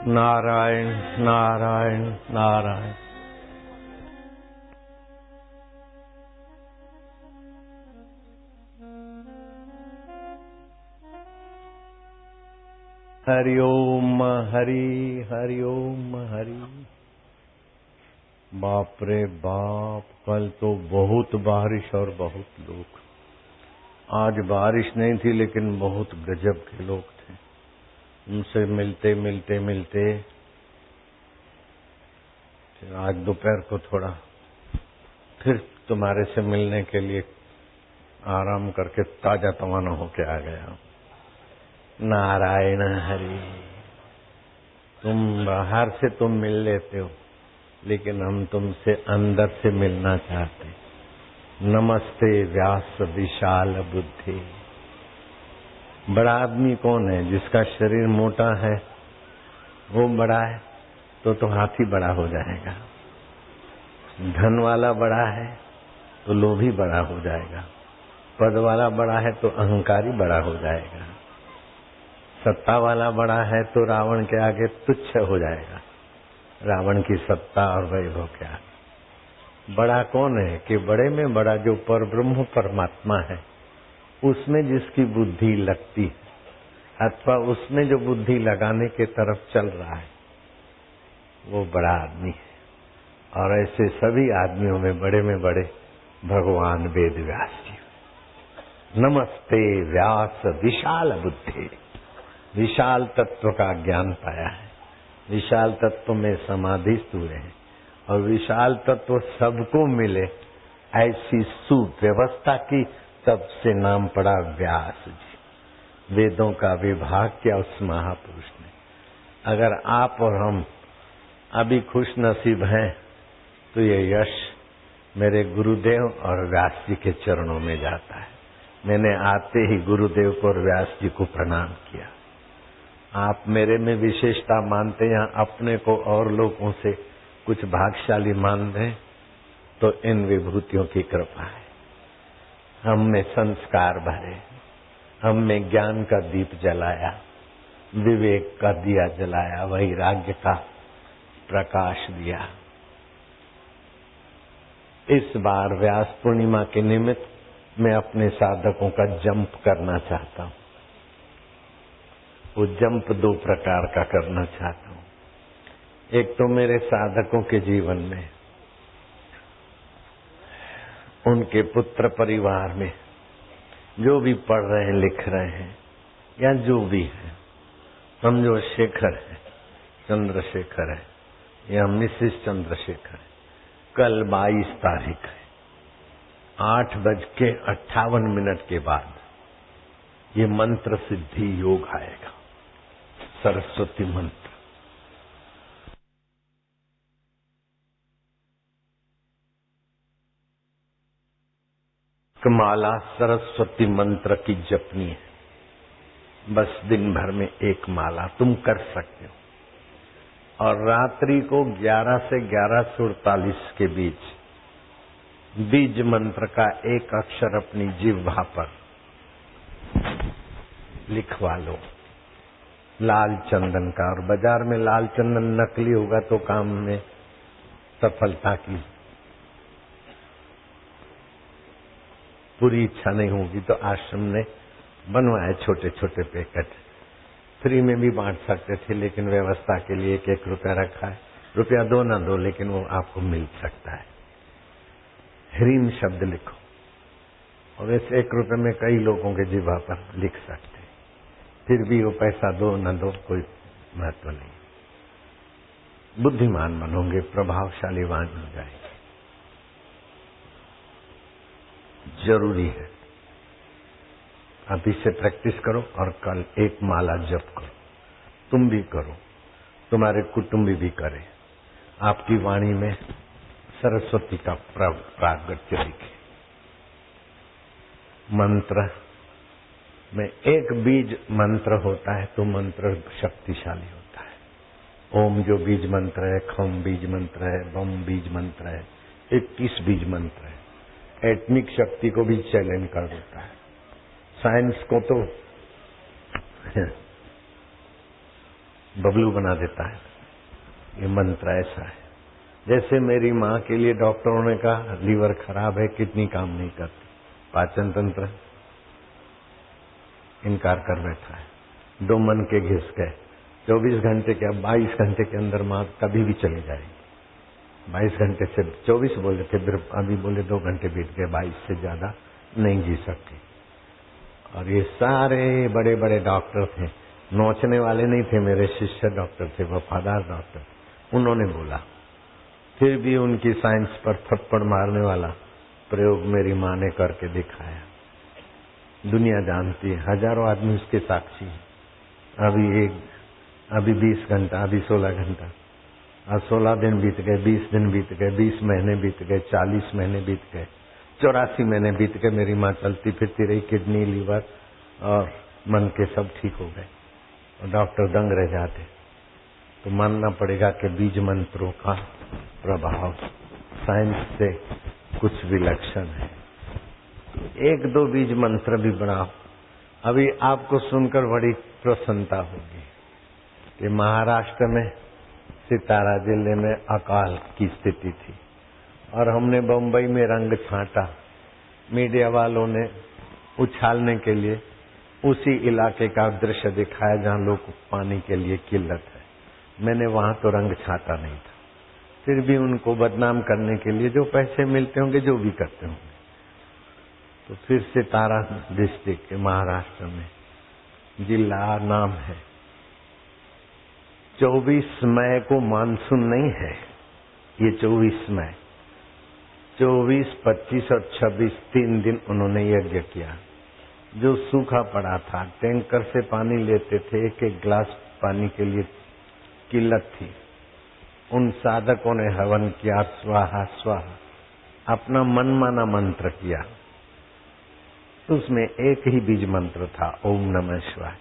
नारायण नारायण नारायण। हरि ओम हरि हरि ओम हरि। बाप रे बाप, कल तो बहुत बारिश और बहुत लोग। आज बारिश नहीं थी लेकिन बहुत गजब के लोग थे। उनसे मिलते मिलते मिलते आज दोपहर को थोड़ा फिर तुम्हारे से मिलने के लिए आराम करके ताजा तवाना होके आ गया। नारायण हरि। तुम बाहर से तुम मिल लेते हो लेकिन हम तुमसे अंदर से मिलना चाहते। नमस्ते व्यास विशाल बुद्धि। बड़ा आदमी कौन है? जिसका शरीर मोटा है वो बड़ा है तो हाथी बड़ा हो जाएगा। धन वाला बड़ा है तो लोभी बड़ा हो जाएगा। पद वाला बड़ा है तो अहंकारी बड़ा हो जाएगा। सत्ता वाला बड़ा है तो रावण के आगे तुच्छ हो जाएगा। रावण की सत्ता और वैभव के आगे बड़ा कौन है? कि बड़े में बड़ा जो परब्रह्म परमात्मा है उसमें जिसकी बुद्धि लगती है अथवा उसमें जो बुद्धि लगाने के तरफ चल रहा है वो बड़ा आदमी है। और ऐसे सभी आदमियों में बड़े भगवान वेद व्यास जी। नमस्ते व्यास विशाल बुद्धि। विशाल तत्व का ज्ञान पाया है। विशाल तत्व में समाधिस्थ हुए हैं और विशाल तत्व सबको मिले ऐसी सुव्यवस्था की, तब से नाम पड़ा व्यास जी। वेदों का विभाग किया उस महापुरुष ने। अगर आप और हम अभी खुश नसीब हैं तो ये यश मेरे गुरुदेव और व्यास जी के चरणों में जाता है। मैंने आते ही गुरुदेव को और व्यास जी को प्रणाम किया। आप मेरे में विशेषता मानते हैं, अपने को और लोगों से कुछ भाग्यशाली मान दें तो इन विभूतियों की कृपा है। हम में संस्कार भरे, हम में ज्ञान का दीप जलाया, विवेक का दिया जलाया, वैराग्य का प्रकाश दिया। इस बार व्यास पूर्णिमा के निमित्त मैं अपने साधकों का जंप करना चाहता हूं। वो जंप दो प्रकार का करना चाहता हूँ। एक तो मेरे साधकों के जीवन में, उनके पुत्र परिवार में जो भी पढ़ रहे हैं, लिख रहे हैं, या जो भी है, समझो शेखर है, चंद्रशेखर है, या मिसिस चंद्रशेखर है, कल 22 तारीख है, 8:58 के बाद ये मंत्र सिद्धि योग आएगा, सरस्वती मंत्र। माला सरस्वती मंत्र की जपनी है, बस दिन भर में एक माला तुम कर सकते हो। और रात्रि को 11 से 11:48 के बीच बीज मंत्र का एक अक्षर अपनी जिह्वा पर लिखवा लो, लाल चंदन का। और बाजार में लाल चंदन नकली होगा तो काम में सफलता की पूरी इच्छा नहीं होगी, तो आश्रम ने बनवाए छोटे छोटे पैकेट, फ्री में भी बांट सकते थे, लेकिन व्यवस्था के लिए 1-1 रुपया रखा है। रुपया दो ना दो, लेकिन वो आपको मिल सकता है। ह्रीम शब्द लिखो, और इस 1 रुपये में कई लोगों के जिह्वा पर लिख सकते, फिर भी वो पैसा दो न दो कोई महत्व नहीं। बुद्धिमान बनोगे, प्रभावशालीवान हो जाएंगे। जरूरी है, अभी से प्रैक्टिस करो और कल एक माला जप करो। तुम भी करो, तुम्हारे कुटुंबी भी करें, आपकी वाणी में सरस्वती का प्रागट्य दिखे। मंत्र में एक बीज मंत्र होता है तो मंत्र शक्तिशाली होता है। ओम जो बीज मंत्र है, खम बीज मंत्र है, बम बीज मंत्र है, 21 बीज मंत्र है। एटमिक शक्ति को भी चैलेंज कर देता है, साइंस को तो बबलू बना देता है। ये मंत्र ऐसा है, जैसे मेरी माँ के लिए डॉक्टरों ने कहा लीवर खराब है, किडनी काम नहीं करती, पाचन तंत्र इनकार कर बैठा है। 2 मन के घिस गए, 24 घंटे के, 22 घंटे के अंदर माँ कभी भी चली जाएगी। 22 घंटे से 24 बोले थे, फिर अभी बोले 2 घंटे बीत गए, 22 से ज्यादा नहीं जी सकती। और ये सारे बड़े बड़े डॉक्टर थे, नोचने वाले नहीं थे, मेरे शिष्य डॉक्टर थे, वफादार डॉक्टर। उन्होंने बोला, फिर भी उनकी साइंस पर थप्पड़ मारने वाला प्रयोग मेरी माँ ने करके दिखाया। दुनिया जानती है, हजारों आदमी उसके साक्षी हैं। अभी 20 घंटा, अभी 16 घंटा, और 16 दिन बीत गए, 20 दिन बीत गए, 20 महीने बीत गए, 40 महीने बीत गए, 84 महीने बीत गए। मेरी माँ चलती फिरती रही, किडनी, लीवर और मन के सब ठीक हो गए, और डॉक्टर दंग रह जाते। तो मानना पड़ेगा कि बीज मंत्रों का प्रभाव साइंस से कुछ विलक्षण है। 1-2 बीज मंत्र भी बनाओ। अभी आपको सुनकर बड़ी प्रसन्नता होगी कि महाराष्ट्र में सितारा जिले में अकाल की स्थिति थी, और हमने बंबई में रंग छांटा। मीडिया वालों ने उछालने के लिए उसी इलाके का दृश्य दिखाया जहां लोग पानी के लिए किल्लत है। मैंने वहां तो रंग छाता नहीं था, फिर भी उनको बदनाम करने के लिए जो पैसे मिलते होंगे, जो भी करते होंगे। तो फिर सितारा डिस्ट्रिक्ट के महाराष्ट्र में, जिला नाम है, 24 मई को मानसून नहीं है, ये 24 मई, 24, 25 और 26 3 दिन उन्होंने यज्ञ किया। जो सूखा पड़ा था, टैंकर से पानी लेते थे, 1-1 गिलास पानी के लिए किल्लत थी। उन साधकों ने हवन किया, स्वाहा स्वाहा, अपना मनमाना मंत्र किया। उसमें एक ही बीज मंत्र था, ओम नमः शिवाय।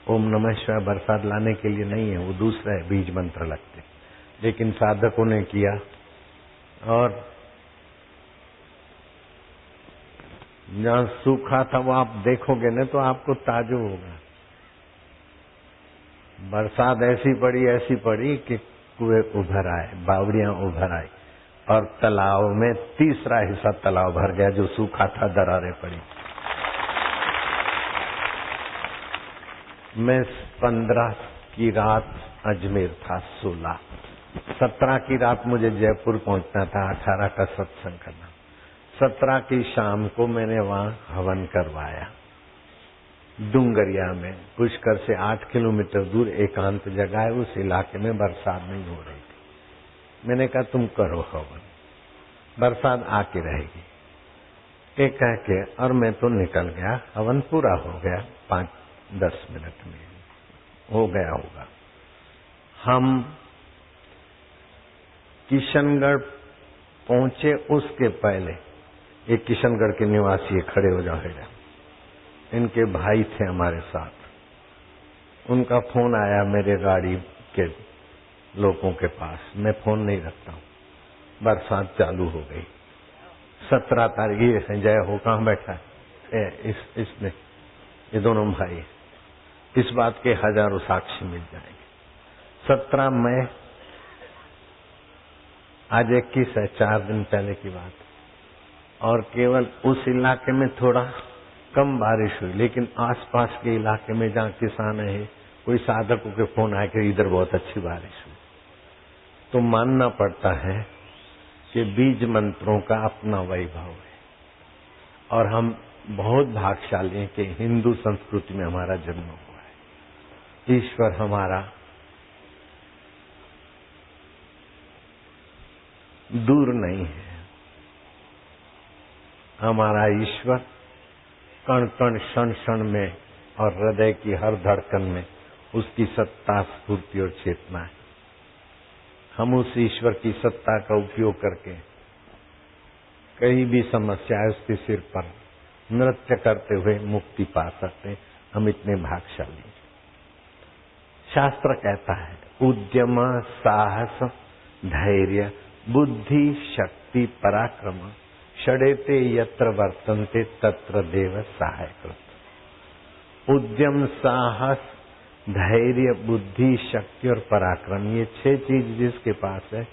ओम नमः शिवाय बरसात लाने के लिए नहीं है, वो दूसरा है, बीज मंत्र लगते। लेकिन साधकों ने किया, और जहाँ सूखा था वो आप देखोगे ना तो आपको ताज्जुब होगा। बरसात ऐसी पड़ी कि कुएं उभर आए, बावड़ियां उभर आई, और तालाब में 3रा हिस्सा तालाब भर गया। जो सूखा था, दरारें पड़ी। मैं 15 की रात अजमेर था, 16, 17 की रात मुझे जयपुर पहुंचना था, 18 का सत्संग करना। 17 की शाम को मैंने वहां हवन करवाया डूंगरिया में, पुष्कर से 8 किलोमीटर दूर एकांत जगह है। उस इलाके में बरसात नहीं हो रही थी। मैंने कहा तुम करो हवन, बरसात आके रहेगी। एक कह के और मैं तो निकल गया। हवन पूरा हो गया, 5-10 मिनट में हो गया होगा। हम किशनगढ़ पहुंचे उसके पहले एक किशनगढ़ के निवासी खड़े हो जाओ, इनके भाई थे हमारे साथ। उनका फोन आया मेरे गाड़ी के लोगों के पास। मैं फोन नहीं रखता हूं। बरसात चालू हो गई। 17 तारीख ये है, जय हो कहाँ बैठा है? इसने, ये दोनों भाई। इस बात के हजारों साक्षी मिल जाएंगे। 17 मई, आज 21 है, 4 दिन पहले की बात। और केवल उस इलाके में थोड़ा कम बारिश हुई, लेकिन आसपास के इलाके में जहाँ किसान है, कोई साधकों के फोन आए कि इधर बहुत अच्छी बारिश हुई। तो मानना पड़ता है कि बीज मंत्रों का अपना वैभव है। और हम बहुत भाग्यशाली हैं कि हिंदू संस्कृति में हमारा जन्म हुआ है। ईश्वर हमारा दूर नहीं है। हमारा ईश्वर कण कण क्षण क्षण में और हृदय की हर धड़कन में उसकी सत्ता, स्फूर्ति और चेतना है। हम उस ईश्वर की सत्ता का उपयोग करके कहीं भी समस्या है उसके सिर पर नृत्य करते हुए मुक्ति पा सकते हैं। हम इतने भाग्यशाली हैं। शास्त्र कहता है उद्यम, साहस, धैर्य, बुद्धि, शक्ति, पराक्रम षडेते यत्र वर्तन्ते तत्र देव सहायकृत। उद्यम, साहस, धैर्य, बुद्धि, शक्ति और पराक्रम, ये 6 चीज जिसके पास है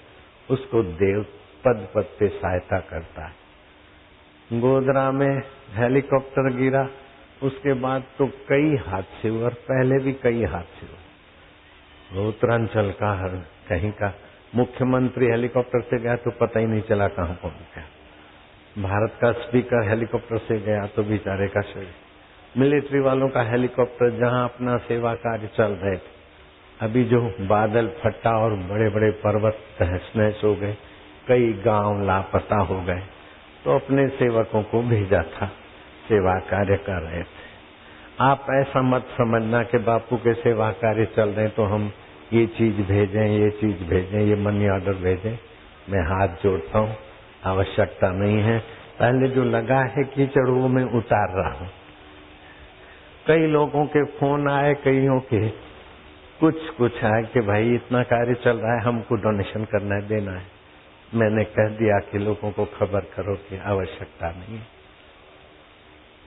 उसको देव पद पद पे सहायता करता है। गोधरा में हेलीकॉप्टर गिरा, उसके बाद तो कई हादसे हुए और पहले भी कई हादसे हुए। उत्तरांचल का कहीं का मुख्यमंत्री हेलीकॉप्टर से गया तो पता ही नहीं चला कहाँ पहुंच गया। भारत का स्पीकर हेलीकॉप्टर से गया तो बेचारे का शरीर। मिलिट्री वालों का हेलीकॉप्टर जहां अपना सेवा कार्य चल रहे थे, अभी जो बादल फटा और बड़े बड़े पर्वत तहस नहस हो गए, कई गांव लापता हो गए, तो अपने सेवकों को भेजा था, सेवा कार्य कर रहे थे। आप ऐसा मत समझना कि बापू के सेवा कार्य चल रहे तो हम ये चीज भेजें, ये चीज भेजें, ये मनी ऑर्डर भेजें। मैं हाथ जोड़ता हूँ, आवश्यकता नहीं है। पहले जो लगा है कीचड़ वो मैं उतार रहा हूँ। कई लोगों के फोन आए, कईयों के कुछ आए कि भाई इतना कार्य चल रहा है, हमको डोनेशन करना है, देना है। मैंने कह दिया कि लोगों को खबर करो कि आवश्यकता नहीं है।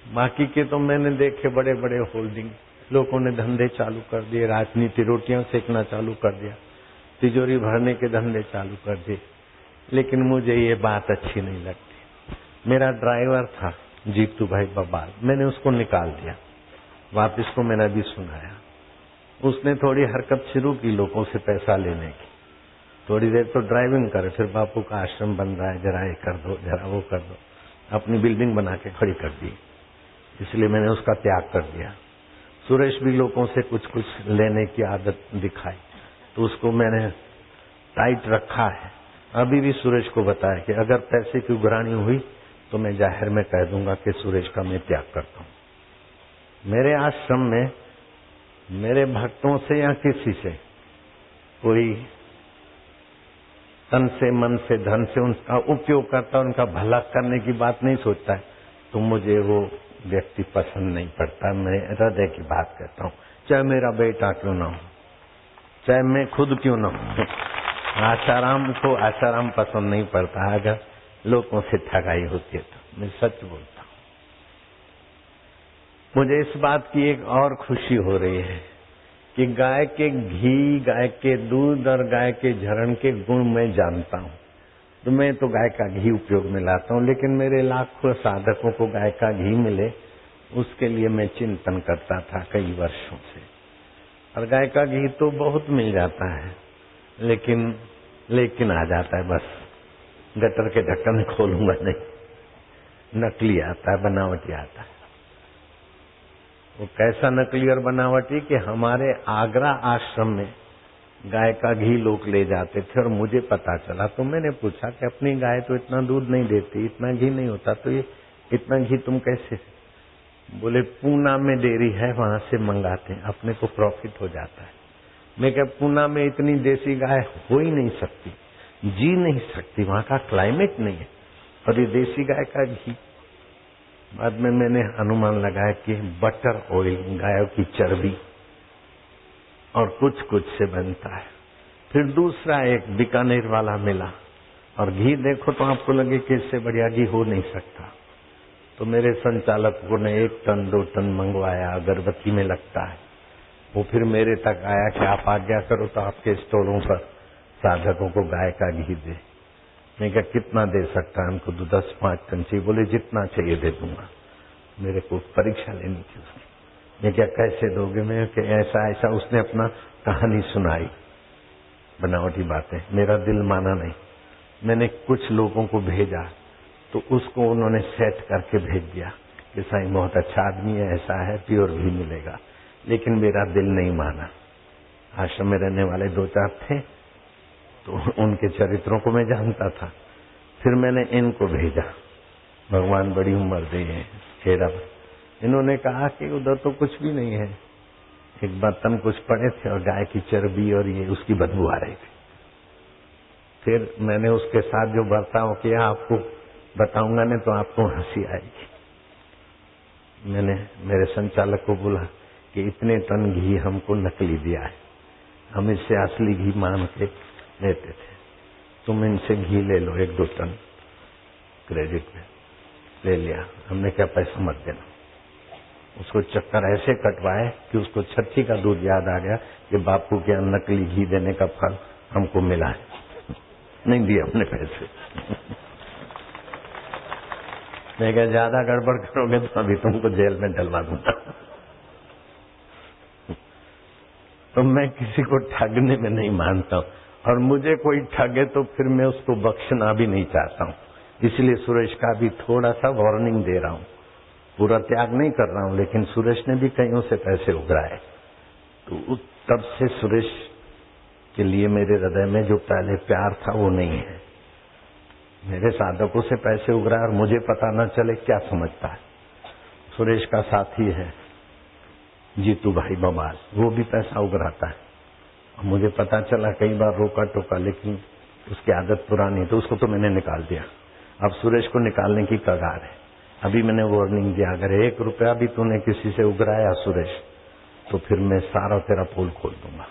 बाकी के तो मैंने देखे बड़े बड़े होल्डिंग, लोगों ने धंधे चालू कर दिए, राजनीति रोटियां सेकना चालू कर दिया, तिजोरी भरने के धंधे चालू कर दिए। लेकिन मुझे ये बात अच्छी नहीं लगती। मेरा ड्राइवर था जीतू भाई बबाल, मैंने उसको निकाल दिया, वापिस को मैंने भी सुनाया। उसने थोड़ी हरकत शुरू की लोगों से पैसा लेने की। थोड़ी देर तो ड्राइविंग करे, फिर बापू का आश्रम बन रहा है, जरा ये कर दो, जरा वो कर दो, अपनी बिल्डिंग बना के खड़ी कर दी। इसलिए मैंने उसका त्याग कर दिया। सुरेश भी लोगों से कुछ कुछ लेने की आदत दिखाई, तो उसको मैंने टाइट रखा है। अभी भी सुरेश को बताया कि अगर पैसे की उगरानी हुई तो मैं जाहिर में कह दूंगा कि सुरेश का मैं त्याग करता हूं। मेरे आश्रम में मेरे भक्तों से या किसी से कोई तन से, मन से, धन से उनका उपयोग करता, उनका भला करने की बात नहीं सोचता है, तो मुझे वो व्यक्ति पसंद नहीं पड़ता। मैं हृदय की बात कहता हूँ, चाहे मेरा बेटा क्यों ना हो, चाहे मैं खुद क्यों ना हो। आसाराम को आसाराम पसंद नहीं पड़ता। अगर लोगों से ठगाई होती है तो मैं सच बोलता हूँ। मुझे इस बात की एक और खुशी हो रही है कि गाय के घी, गाय के दूध और गाय के झरण के गुण मैं जानता हूँ, तो मैं तो गाय का घी उपयोग में लाता हूँ। लेकिन मेरे लाखों साधकों को गाय का घी मिले, उसके लिए मैं चिंतन करता था कई वर्षों से। और गाय का घी तो बहुत मिल जाता है, लेकिन आ जाता है बस। गटर के ढक्कन खोलूंगा नहीं, नकली आता है, बनावटी आता है। वो कैसा नकली और बनावटी कि हमारे आगरा आश्रम में गाय का घी लोग ले जाते थे और मुझे पता चला तो मैंने पूछा कि अपनी गाय तो इतना दूध नहीं देती, इतना घी नहीं होता, तो ये इतना घी तुम कैसे? बोले पूना में डेयरी है, वहां से मंगाते हैं, अपने को प्रॉफिट हो जाता है। मैं क्या पूना में इतनी देसी गाय हो ही नहीं सकती, जी नहीं सकती, वहां का क्लाइमेट नहीं है, और ये देसी गाय का घी। बाद में मैंने अनुमान लगाया कि बटर ऑयल, गायों की चर्बी और कुछ से बनता है। फिर दूसरा एक बीकानेर वाला मिला, और घी देखो तो आपको लगे कि इससे बढ़िया घी हो नहीं सकता। तो मेरे संचालकों ने 1 टन 2 टन मंगवाया, अगरबत्ती में लगता है। वो फिर मेरे तक आया कि आप आज्ञा करो तो आपके स्टोरों पर साधकों को गाय का घी दे। मैं क्या कितना दे सकता है? हमको 10-5 टन चाहिए। बोले जितना चाहिए दे दूंगा। मेरे को परीक्षा लेनी थी उसकी। मैं क्या कैसे दोगे? मैं कि ऐसा उसने अपना कहानी सुनाई, बनावटी बातें। मेरा दिल माना नहीं। मैंने कुछ लोगों को भेजा तो उसको उन्होंने सेट करके भेज दिया कि साईं बहुत अच्छा आदमी है, ऐसा है, प्योर घी मिलेगा। लेकिन मेरा दिल नहीं माना। आश्रम में रहने वाले 2-4 थे तो उनके चरित्रों को मैं जानता था। फिर मैंने इनको भेजा, भगवान बड़ी उम्र दे खेड़ा। इन्होंने कहा कि उधर तो कुछ भी नहीं है, एक बर्तन कुछ पड़े थे और गाय की चर्बी और ये उसकी बदबू आ रही थी। फिर मैंने उसके साथ जो बर्ताव किया आपको बताऊंगा नहीं तो आपको हंसी आएगी। मैंने मेरे संचालक को बोला कि इतने टन घी हमको नकली दिया है, हम इससे असली घी मान के लेते थे, तुम इनसे घी ले लो 1-2 टन क्रेडिट में। ले लिया हमने, क्या पैसा मत देना। उसको चक्कर ऐसे कटवाए कि उसको छठी का दूध याद आ गया कि बापू के यहाँ नकली घी देने का फल हमको मिला है। नहीं दिए अपने पैसे। मैं क्या ज्यादा गड़बड़ करोगे तो अभी तुमको जेल में डलवा दूंगा। तो मैं किसी को ठगने में नहीं मानता हूं, और मुझे कोई ठगे तो फिर मैं उसको बख्शना भी नहीं चाहता हूं। इसलिए सुरेश का भी थोड़ा सा वार्निंग दे रहा हूं। पूरा त्याग नहीं कर रहा हूं, लेकिन सुरेश ने भी कईयों से पैसे उगराए। तो तब से सुरेश के लिए मेरे हृदय में जो पहले प्यार था वो नहीं है। मेरे साधकों से पैसे उगराए और मुझे पता न चले, क्या समझता है? सुरेश का साथी है जीतू भाई बबाल, वो भी पैसा उगराता है। मुझे पता चला, कई बार रोका टोका, लेकिन उसकी आदत पुरानी है तो उसको तो मैंने निकाल दिया। अब सुरेश को निकालने की कगार है। अभी मैंने वार्निंग दिया, अगर 1 रुपया भी तूने किसी से उगराया सुरेश, तो फिर मैं सारा तेरा पोल खोल दूंगा।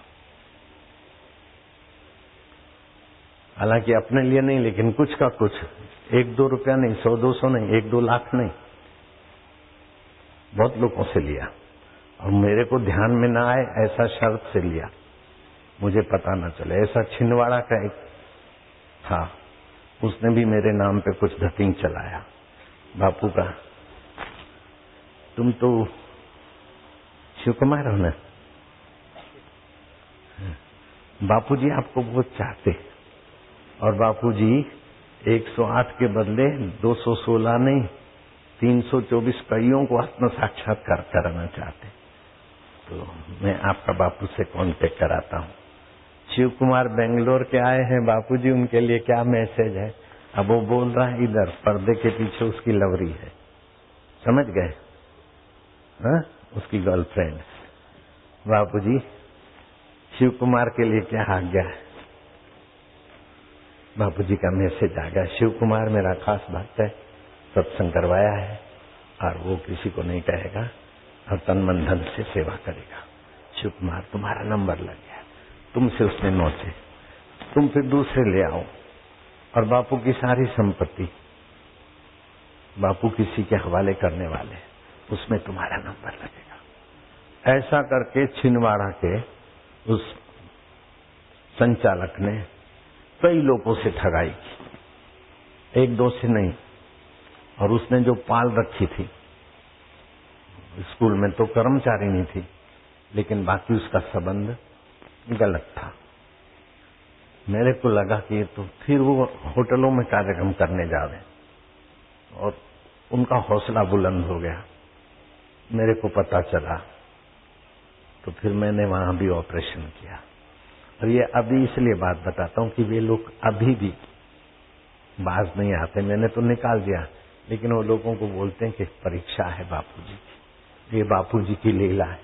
हालांकि अपने लिए नहीं, लेकिन कुछ का कुछ, 1-2 रुपया नहीं, 100-200 नहीं, 1-2 लाख नहीं, बहुत लोगों से लिया। और मेरे को ध्यान में ना आए ऐसा शर्त से लिया, मुझे पता न चले। ऐसा छिंदवाड़ा का एक था, उसने भी मेरे नाम पे कुछ धतिंग चलाया बापू का। तुम तो शिव कुमार हो ना, बापूजी आपको बहुत चाहते, और बापूजी 108 के बदले 216 नहीं 324 कईयों को आत्म साक्षात्कार कराना चाहते। तो मैं आपका बापू से कांटेक्ट कराता हूँ। शिव कुमार बेंगलोर के आए हैं बापूजी, उनके लिए क्या मैसेज है? अब वो बोल रहा है इधर पर्दे के पीछे उसकी लवरी है, समझ गए? हाँ, उसकी गर्लफ्रेंड। बापूजी शिव कुमार के लिए क्या आज्ञा है? बापूजी का मैसेज आ गया, शिव कुमार मेरा खास भक्त है, सत्संग करवाया है और वो किसी को नहीं कहेगा और तन मन धन से सेवा करेगा। शिव कुमार तुम्हारा नंबर लग गया, तुमसे उसने नोचे, तुम फिर दूसरे ले आओ, और बापू की सारी संपत्ति बापू किसी के हवाले करने वाले, उसमें तुम्हारा नंबर लगेगा। ऐसा करके छिंदवाड़ा के उस संचालक ने कई लोगों से ठगाई की, 1-2 से नहीं। और उसने जो पाल रखी थी, स्कूल में तो कर्मचारी नहीं थी, लेकिन बाकी उसका संबंध गलत था। मेरे को लगा कि तो फिर वो होटलों में कार्यक्रम करने जा रहे और उनका हौसला बुलंद हो गया। मेरे को पता चला तो फिर मैंने वहां भी ऑपरेशन किया। और ये अभी इसलिए बात बताता हूं कि वे लोग अभी भी बाज नहीं आते। मैंने तो निकाल दिया, लेकिन वो लोगों को बोलते हैं कि परीक्षा है बापूजी की, ये बापूजी की लीला है।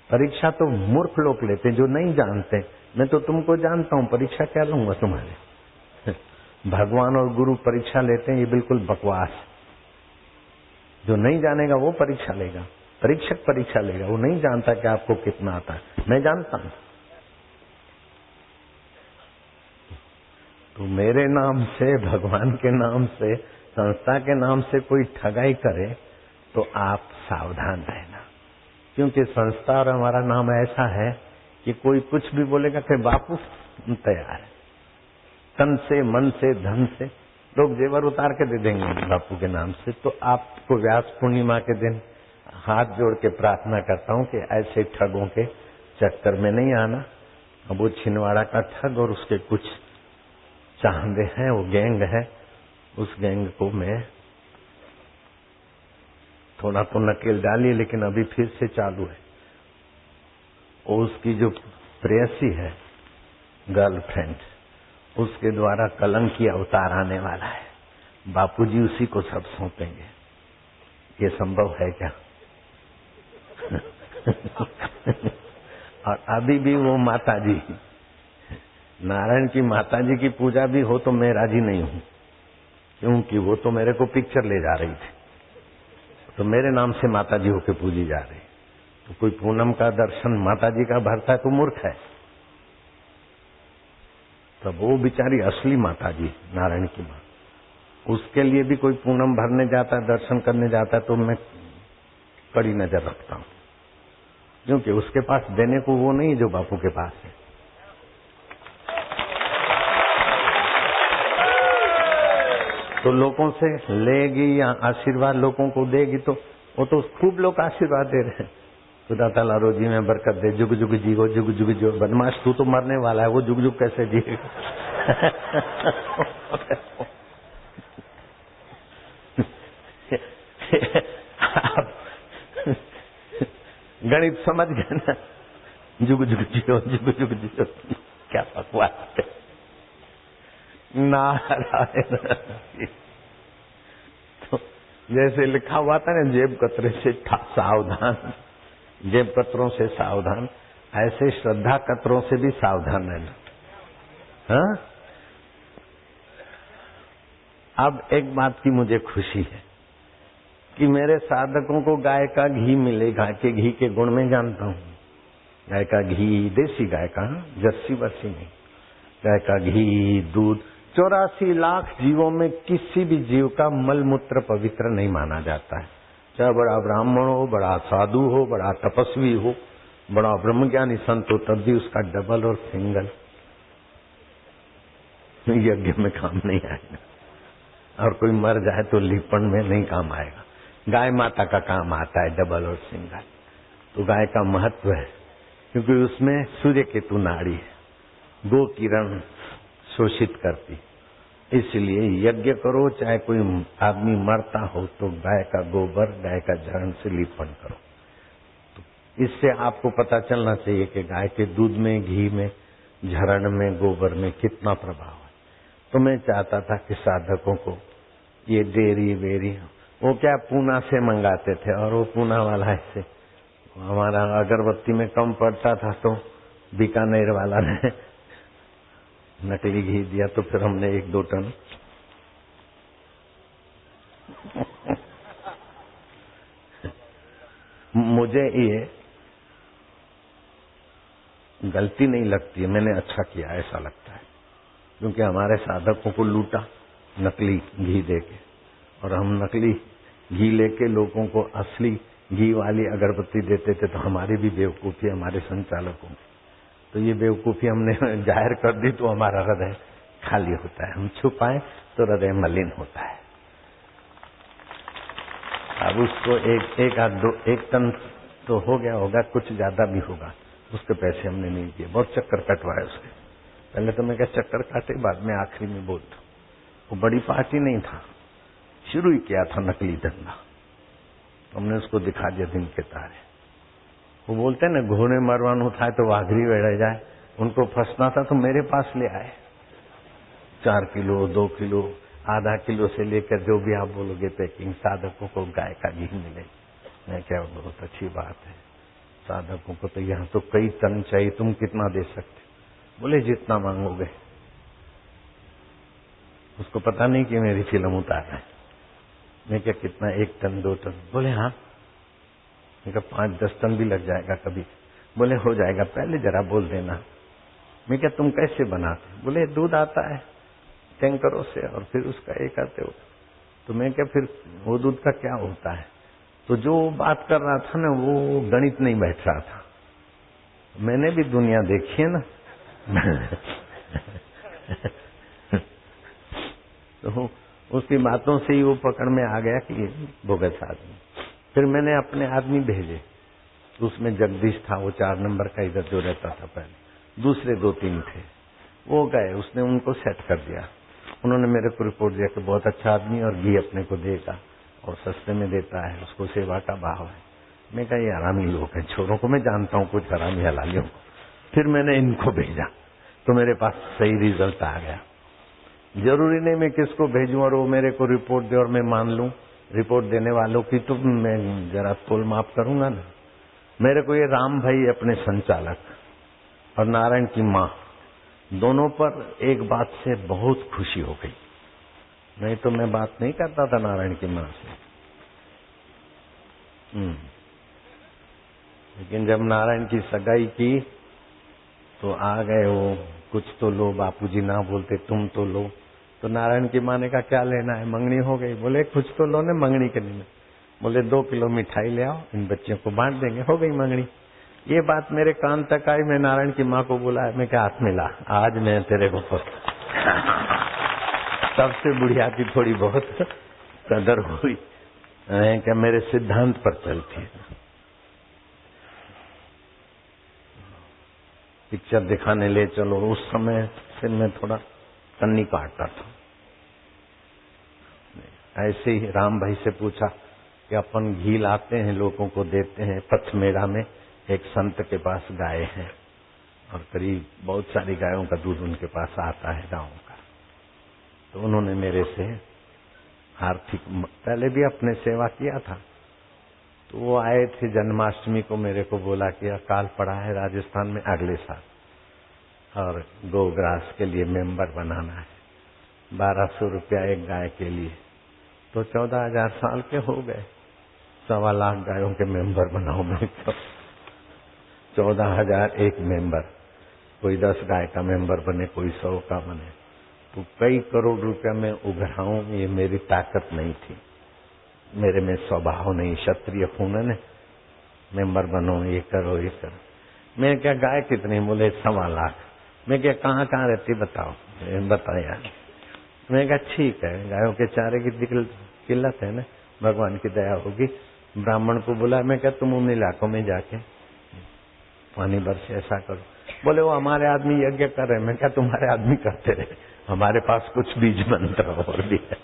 परीक्षा तो मूर्ख लोग लेते हैं जो नहीं जानते। मैं तो तुमको जानता हूं, परीक्षा क्या लूंगा तुम्हारे। भगवान और गुरु परीक्षा लेते हैं, ये बिल्कुल बकवास। जो नहीं जानेगा वो परीक्षा लेगा, परीक्षक परीक्षा लेगा। वो नहीं जानता कि आपको कितना आता है, मैं जानता हूं। तो मेरे नाम से, भगवान के नाम से, संस्था के नाम से कोई ठगाई करे तो आप सावधान रहना, क्योंकि संस्था और हमारा नाम ऐसा है कि कोई कुछ भी बोलेगा कि बापू तैयार है। तन से, मन से, धन से लोग जेवर उतार के दे देंगे बापू के नाम से। तो आपको व्यास पूर्णिमा के दिन हाथ जोड़ के प्रार्थना करता हूं कि ऐसे ठगों के चक्कर में नहीं आना। अब वो छिंदवाड़ा का ठग और उसके कुछ चाहते हैं, वो गैंग है, उस गैंग को मैं थोड़ा तो नकेल डाली, लेकिन अभी फिर से चालू है। और उसकी जो प्रेयसी है, गर्लफ्रेंड, उसके द्वारा कलंकी अवतार आने वाला है। बापूजी उसी को सब सौंपेंगे। ये संभव है क्या? और अभी भी वो माताजी, नारायण की माताजी की पूजा भी हो तो मैं राजी नहीं हूं, क्योंकि वो तो मेरे को पिक्चर ले जा रही थी, तो मेरे नाम से माताजी होके पूजी जा रही। तो कोई पूनम का दर्शन माताजी का भरता है तो मूर्ख है। तब वो बेचारी असली माताजी नारायण की मां, उसके लिए भी कोई पूनम भरने जाता है, दर्शन करने जाता है, तो मैं कड़ी नजर रखता हूं, क्योंकि उसके पास देने को वो नहीं जो बापू के पास है। तो लोगों से लेगी या आशीर्वाद लोगों को देगी, तो वो तो खूब लोग आशीर्वाद दे रहे हैं। खुदा ताला रोजी में बरकत दे, जुग जुग जीवो, जुग जुग जो। बदमाश तू तो मरने वाला है, वो जुग जुग कैसे जिएगा? गणित समझ गए ना? जुग जुग जियो, जुग जुग जियो, क्या बकवास है। नारायण। तो जैसे लिखा हुआ था ना, जेब कतरे से सावधान, जेब कतरों से सावधान, ऐसे श्रद्धा कतरों से भी सावधान रहना। हाँ? अब एक बात की मुझे खुशी है कि मेरे साधकों को गाय का घी मिले। गाय के घी के गुण में जानता हूँ। गाय का घी, देसी गाय का, जर्सी वर्सी नहीं, गाय का घी, दूध। 84 लाख जीवों में किसी भी जीव का मल मूत्र पवित्र नहीं माना जाता है। चाहे बड़ा ब्राह्मण हो, बड़ा साधु हो, बड़ा तपस्वी हो, बड़ा ब्रह्मज्ञानी संत हो, तब भी उसका डबल और सिंगल यज्ञ में काम नहीं आएगा। और कोई मर जाए तो लिपण में नहीं काम आएगा। गाय माता का काम आता है डबल और सिंगल। तो गाय का महत्व है, क्योंकि उसमें सूर्य केतु नाड़ी है, गो किरण शोषित करती। इसलिए यज्ञ करो, चाहे कोई आदमी मरता हो तो गाय का गोबर, गाय का झरण से लिपण करो। तो इससे आपको पता चलना चाहिए कि गाय के दूध में, घी में, झरण में, गोबर में कितना प्रभाव है। तो मैं चाहता था कि साधकों को ये डेयरी वेरी, वो क्या पूना से मंगाते थे, और वो पूना वाला ऐसे, हमारा अगरबत्ती में कम पड़ता था तो बीकानेर वाला ने नकली घी दिया, तो फिर हमने 1-2 टन मुझे ये गलती नहीं लगती है, मैंने अच्छा किया ऐसा लगता है, क्योंकि हमारे साधकों को लूटा नकली घी देके, और हम नकली घी लेके लोगों को असली घी वाली अगरबत्ती देते थे। तो हमारी भी बेवकूफी, हमारे संचालकों की, तो ये बेवकूफी हमने जाहिर कर दी, तो हमारा हृदय खाली होता है। हम छुपाएं तो हृदय मलिन होता है। अब उसको 1 टन तो हो गया होगा, कुछ ज्यादा भी होगा। उसके पैसे हमने नहीं दिए, बहुत चक्कर कटवाए उसके। पहले तो मैं क्या चक्कर काटे, बाद में आखिरी में बोल दो। वो बड़ी पार्टी नहीं था, शुरू ही किया था नकली धंधा। हमने उसको दिखा दिया दिन के तारे। वो बोलते हैं ना, घोड़े मरवान था तो वाघरी वेड़ जाए, उनको फंसना था तो मेरे पास ले आए। 4 किलो 2 किलो आधा किलो से लेकर जो भी आप बोलोगे पैकिंग, साधकों को गाय का घी मिले। मैं क्या, बहुत अच्छी बात है। साधकों को तो यहाँ तो कई टन चाहिए, तुम कितना दे सकते? बोले जितना मांगोगे। उसको पता नहीं कि मेरी फिल्म उतार है। मैं क्या, कितना, 1 टन 2 टन? बोले हाँ। मैं क्या, 5-10 टन भी लग जाएगा कभी? बोले हो जाएगा, पहले जरा बोल देना। मैं क्या, तुम कैसे बनाते? बोले दूध आता है टैंकरों से और फिर उसका ये करते हो। तो मैं क्या, फिर वो दूध का क्या होता है? तो जो बात कर रहा था ना, वो गणित नहीं बैठ रहा था। मैंने भी दुनिया देखी है ना। तो उसकी बातों से ही वो पकड़ में आ गया कि बोगस आदमी। फिर मैंने अपने आदमी भेजे, उसमें जगदीश था, वो 4 नंबर का इधर जो रहता था पहले। दूसरे 2-3 थे, वो गए, उसने उनको सेट कर दिया। उन्होंने मेरे को रिपोर्ट दिया कि बहुत अच्छा आदमी और घी अपने को देगा और सस्ते में देता है, उसको सेवा का भाव है। मैं कहा, ये हरामी लोग हैं, छोरों को मैं जानता हूँ, कुछ हरामी हलालियों को। फिर मैंने इनको भेजा तो मेरे पास सही रिजल्ट आ गया। जरूरी नहीं मैं किसको भेजूं और वो मेरे को रिपोर्ट दे और मैं मान लूं। रिपोर्ट देने वालों की तो मैं जरा तोल माप करूंगा ना। मेरे को ये राम भाई अपने संचालक और नारायण की माँ, दोनों पर एक बात से बहुत खुशी हो गई। नहीं तो मैं बात नहीं करता था नारायण की माँ से। लेकिन जब नारायण की सगाई की तो आ गए वो, कुछ तो लो बापूजी, ना बोलते तुम तो लो। तो नारायण की माँ ने कहा, क्या लेना है? मंगनी हो गई। बोले कुछ तो लो ना, मंगनी के लिए। बोले 2 किलो मिठाई ले आओ, इन बच्चों को बांट देंगे। हो गई मंगनी। ये बात मेरे कान तक आई। मैं नारायण की माँ को बोला, मैं क्या, हाथ मिला, आज मैं तेरे को सबसे बुढ़िया की थोड़ी बहुत कदर हुई। क्या मेरे सिद्धांत पर चलती है। पिक्चर दिखाने ले चलो, उस समय से मैं थोड़ा कन्नी काटता था। ऐसे ही राम भाई से पूछा कि अपन घी लाते हैं, लोगों को देते हैं। पथमेड़ा में एक संत के पास गाय है और करीब बहुत सारी गायों का दूध उनके पास आता है गाँव का। तो उन्होंने मेरे से आर्थिक, पहले भी अपने सेवा किया था। तो वो आए थे जन्माष्टमी को, मेरे को बोला कि अकाल पड़ा है राजस्थान में अगले साल और गोग्रास के लिए मेंबर बनाना है, 1200 रुपया एक गाय के लिए। तो 14,000 साल के हो गए, 1.25 लाख गायों के मेंबर बनाओ। मैं तो 14,000 एक मेंबर, कोई 10 गाय का मेंबर बने, कोई 100 का बने, तो कई करोड़ रुपया मैं उघराऊं, ये मेरी ताकत नहीं थी, मेरे में स्वभाव नहीं। क्षत्रिय फूनन है, मेंबर बनो, ये करो ये करो। मैं क्या, गाय कितनी? बोले 1.25 लाख। मैं क्या, कहाँ कहाँ रहती बताओ? बताया। मैं क्या, ठीक है, गायों के चारे की किल्लत है ना, भगवान की दया होगी। ब्राह्मण को बुला। मैं क्या, तुम उन इलाकों में जाके पानी बरसे, ऐसा करो। बोले वो हमारे आदमी यज्ञ कर रहे। मैं क्या, तुम्हारे आदमी करते रहे, हमारे पास कुछ बीज मंत्र और भी है।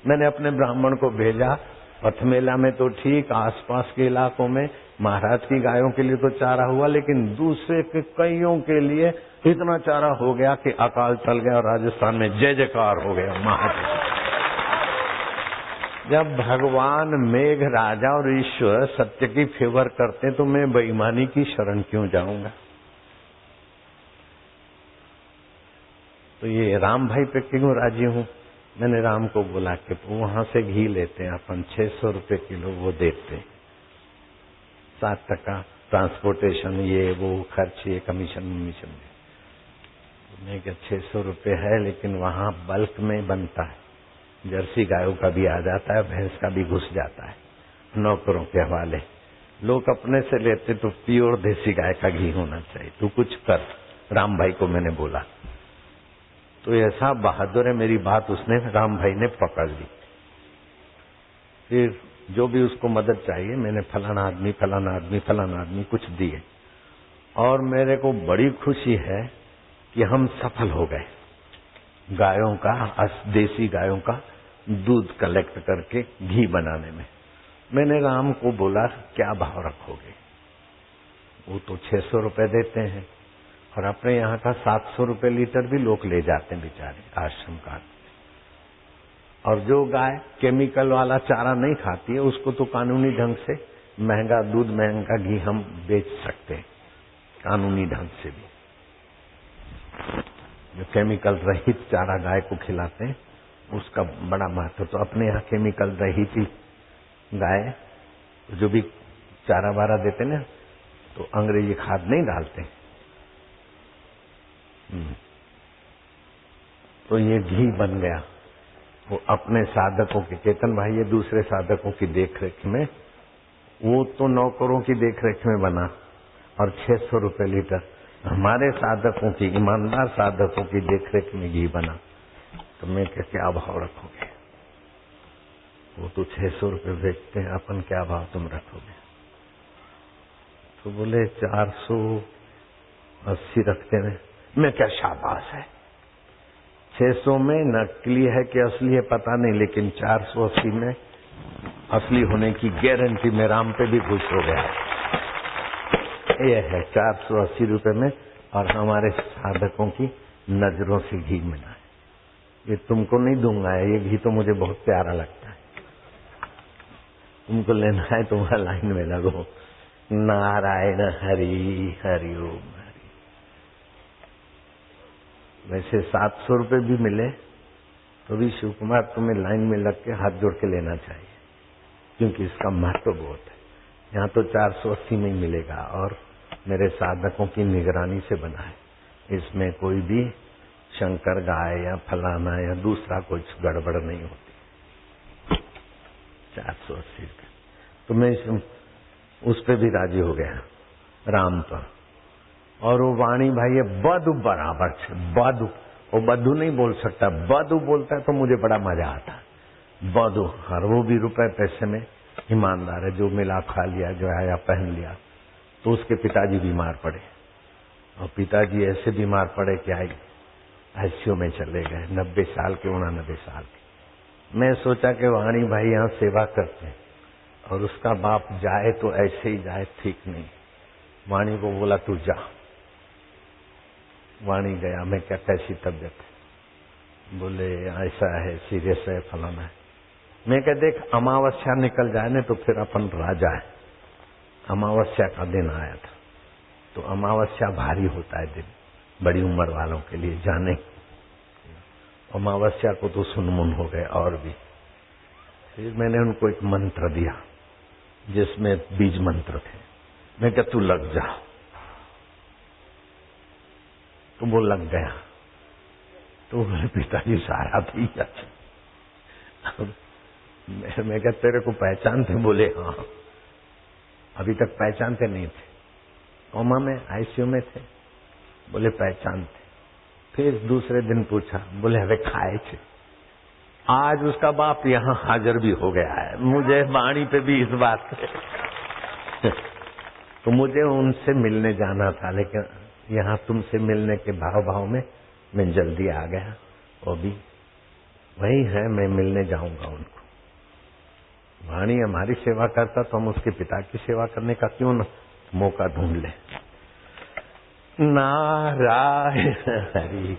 मैंने अपने ब्राह्मण को भेजा। पथमेला में तो ठीक, आसपास के इलाकों में महाराज की गायों के लिए तो चारा हुआ, लेकिन दूसरे के कईयों के लिए इतना चारा हो गया कि अकाल चल गया और राजस्थान में जय जयकार हो गया महाराज। जब भगवान मेघ राजा और ईश्वर सत्य की फेवर करते तो मैं बेईमानी की शरण क्यों जाऊंगा? तो ये राम भाई पे क्यों राजी हूं? मैंने राम को बोला कि वहां से घी लेते हैं अपन, 600 रुपए किलो वो देते, 7% ट्रांसपोर्टेशन, ये वो खर्च, ये कमीशन। मैं क्या, 600 रुपए है, लेकिन वहां बल्क में बनता है, जर्सी गायों का भी आ जाता है, भैंस का भी घुस जाता है, नौकरों के हवाले। लोग अपने से लेते तो प्योर देसी गाय का घी होना चाहिए, तू कुछ कर। राम भाई को मैंने बोला। तो ऐसा बहादुर है, मेरी बात उसने, राम भाई ने पकड़ ली। फिर जो भी उसको मदद चाहिए, मैंने फलाना आदमी कुछ दिए। और मेरे को बड़ी खुशी है कि हम सफल हो गए। गायों का, देसी गायों का दूध कलेक्ट करके घी बनाने में। मैंने राम को बोला क्या भाव रखोगे? वो तो 600 रुपए देते हैं, और अपने यहाँ का 700 रुपए लीटर भी लोग ले जाते हैं बेचारे आश्रम का। और जो गाय केमिकल वाला चारा नहीं खाती है, उसको तो कानूनी ढंग से महंगा दूध, महंगा घी हम बेच सकते हैं, कानूनी ढंग से भी। जो केमिकल रहित चारा गाय को खिलाते हैं, उसका बड़ा महत्व। तो अपने यहाँ केमिकल रहित ही गाय जो भी चारा वारा देते ना, तो अंग्रेजी खाद नहीं डालते। तो ये घी बन गया। वो अपने साधकों के, केतन भाई ये दूसरे साधकों की देखरेख में, वो तो नौकरों की देखरेख में बना, और 600 रुपए लीटर हमारे साधकों की, ईमानदार साधकों की देखरेख में घी बना। तो मैं क्या भाव रखोगे? वो तो 600 रुपए बेचते हैं, अपन क्या भाव तुम रखोगे? तो बोले 480 रखते हैं। मैं क्या, शाबाश है। 600 में नकली है कि असली है पता नहीं, लेकिन 480 में असली होने की गारंटी। में राम पे भी खुश हो गया। ये है 480 रुपए में, और हमारे साधकों की नजरों से घी मिला है। ये तुमको नहीं दूंगा, ये घी तो मुझे बहुत प्यारा लगता है। तुमको लेना है तो वहां लाइन में लगो। नारायण हरि हरि ओम हरि। वैसे 700 रुपए भी मिले तो भी शिव कुमार तुम्हें लाइन में लग के हाथ जोड़ के लेना चाहिए, क्योंकि इसका महत्व बहुत है। यहाँ तो 480 में ही मिलेगा, और मेरे साधकों की निगरानी से बना है। इसमें कोई भी शंकर गाय या फलाना या दूसरा कुछ गड़बड़ नहीं होती। 480 रुपये तो मैं उस पे भी राजी हो गया, राम पर। और वो वाणी भाई ये बदु बराबर छे, बदु। वो बदू नहीं बोल सकता, बदू बोलता है तो मुझे बड़ा मजा आता है। बदू, और वो भी रुपए पैसे में ईमानदार है। जो मिला खा लिया, जो आया पहन लिया। तो उसके पिताजी बीमार पड़े, और पिताजी ऐसे बीमार पड़े कि आई आईसीयू में चले गए। 90 साल के, 89 साल के। मैं सोचा कि वाणी भाई यहाँ सेवा करते हैं, और उसका बाप जाए तो ऐसे ही जाए, ठीक नहीं। वाणी को बोला तू जा। वाणी गया। मैं क्या, कैसी तबीयत है? बोले ऐसा है, सीरियस है, फलाना है। मैं क्या, देख अमावस्या निकल जाए ना तो फिर अपन राजा है। अमावस्या का दिन आया था, तो अमावस्या भारी होता है दिन, बड़ी उम्र वालों के लिए जाने। अमावस्या को तो सुनमुन हो गए। और भी फिर मैंने उनको एक मंत्र दिया जिसमें बीज मंत्र थे। मैं क्या, तू लग जा। तो वो लग गया। तो मेरे पिताजी सारा भी अच्छा। मैं क्या, तेरे को पहचानते? बोले हाँ। अभी तक पहचानते नहीं थे, कोमा में आईसीयू में थे। बोले पहचानते। फिर दूसरे दिन पूछा, बोले अरे खाए थे। आज उसका बाप यहाँ हाजिर भी हो गया है। मुझे वाणी पे भी इस बात तो मुझे उनसे मिलने जाना था, लेकिन यहाँ तुमसे मिलने के भाव में मैं जल्दी आ गया। वो भी वही है, मैं मिलने जाऊंगा उनको। वाणी हमारी सेवा करता तो हम उसके पिता की सेवा करने का क्यों न मौका ढूंढ ले। नारायण हरि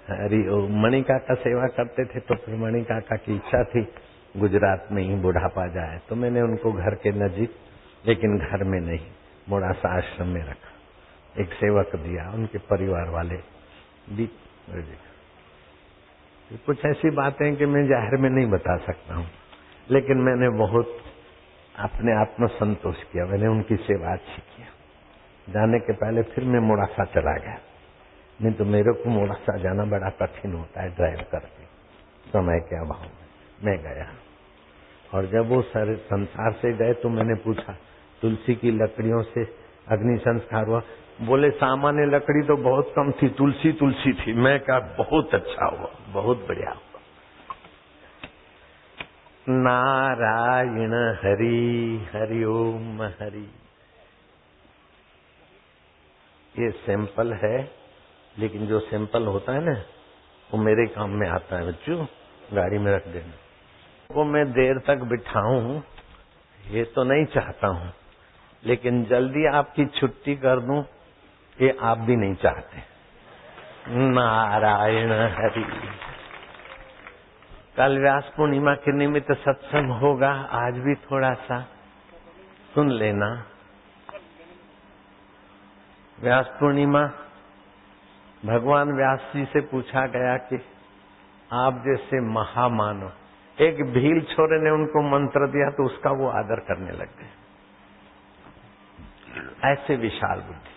हरि ओम। मणि काका सेवा करते थे, तो फिर मणि काका की इच्छा थी गुजरात में ही बुढ़ापा जाए, तो मैंने उनको घर के नजीक, लेकिन घर में नहीं, मोड़ासा आश्रम में रखा। एक सेवक दिया, उनके परिवार वाले भी। कुछ ऐसी बातें कि मैं जाहिर में नहीं बता सकता हूँ, लेकिन मैंने बहुत अपने आत्म संतोष किया। मैंने उनकी सेवा अच्छी किया। जाने के पहले फिर मैं मोड़ासा चला गया, नहीं तो मेरे को मोड़ासा जाना बड़ा कठिन होता है ड्राइव करके, समय के अभाव में। मैं गया, और जब वो सारे संसार से गए तो मैंने पूछा, तुलसी की लकड़ियों से अग्नि संस्कार हुआ? बोले सामान्य लकड़ी तो बहुत कम थी, तुलसी तुलसी थी। मैं कहा बहुत अच्छा हुआ, बहुत बढ़िया हुआ। नारायण हरि हरि ओम हरि। ये सैंपल है, लेकिन जो सैंपल होता है ना वो मेरे काम में आता है बच्चों, गाड़ी में रख देना। वो मैं देर तक बिठाऊं ये तो नहीं चाहता हूं, लेकिन जल्दी आपकी छुट्टी कर दूं ये आप भी नहीं चाहते। नारायण हरि। कल व्यास पूर्णिमा के निमित्त सत्संग होगा, आज भी थोड़ा सा सुन लेना। व्यास पूर्णिमा भगवान व्यास जी से पूछा गया कि आप जैसे महामानव, एक भील छोरे ने उनको मंत्र दिया तो उसका वो आदर करने लग गए। ऐसे विशाल बुद्धि।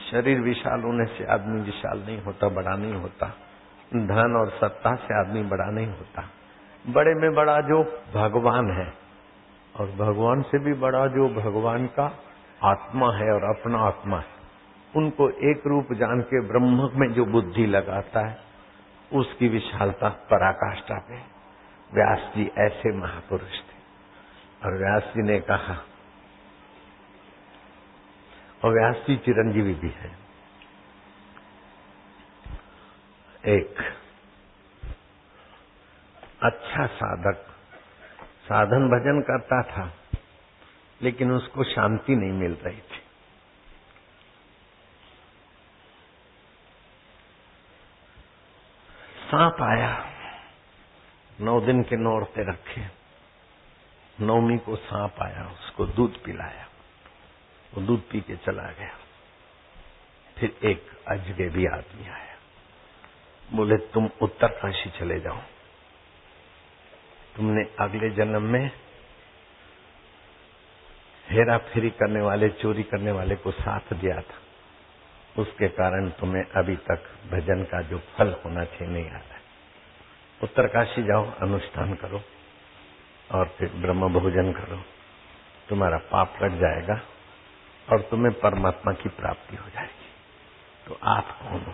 शरीर विशाल होने से आदमी विशाल नहीं होता, बड़ा नहीं होता। धन और सत्ता से आदमी बड़ा नहीं होता। बड़े में बड़ा जो भगवान है, और भगवान से भी बड़ा जो भगवान का आत्मा है और अपना आत्मा है, उनको एक रूप जान के ब्रह्म में जो बुद्धि लगाता है उसकी विशालता पराकाष्ठा पे। व्यास जी ऐसे महापुरुष थे। और व्यास जी ने कहा, और व्यास जी चिरंजीवी भी है। एक अच्छा साधक साधन भजन करता था, लेकिन उसको शांति नहीं मिल रही थी। सांप आया, 9 दिन के नौरते रखे, 9वीं को सांप आया, उसको दूध पिलाया, वो दूध पी के चला गया। फिर एक अजगैबी आदमी आया, बोले तुम उत्तरकाशी चले जाओ, तुमने अगले जन्म में हेरा फेरी करने वाले, चोरी करने वाले को साथ दिया था, उसके कारण तुम्हें अभी तक भजन का जो फल होना चाहिए नहीं आ रहा है। उत्तरकाशी जाओ, अनुष्ठान करो और फिर ब्रह्म भोजन करो, तुम्हारा पाप कट जाएगा और तुम्हें परमात्मा की प्राप्ति हो जाएगी। तो आप कौन हो?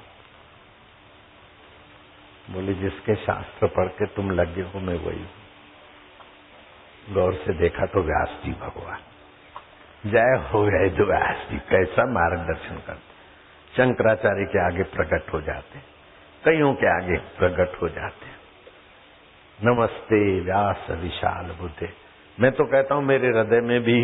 बोले जिसके शास्त्र पढ़ के तुम लगे हो मैं वही हूं। गौर से देखा तो व्यास जी भगवान। जय हो गए तो व्यास जी कैसा मार्गदर्शन करते। शंकराचार्य के आगे प्रकट हो जाते, कईयों के आगे प्रकट हो जाते। नमस्ते व्यास विशाल बुद्धे। मैं तो कहता हूं मेरे हृदय में भी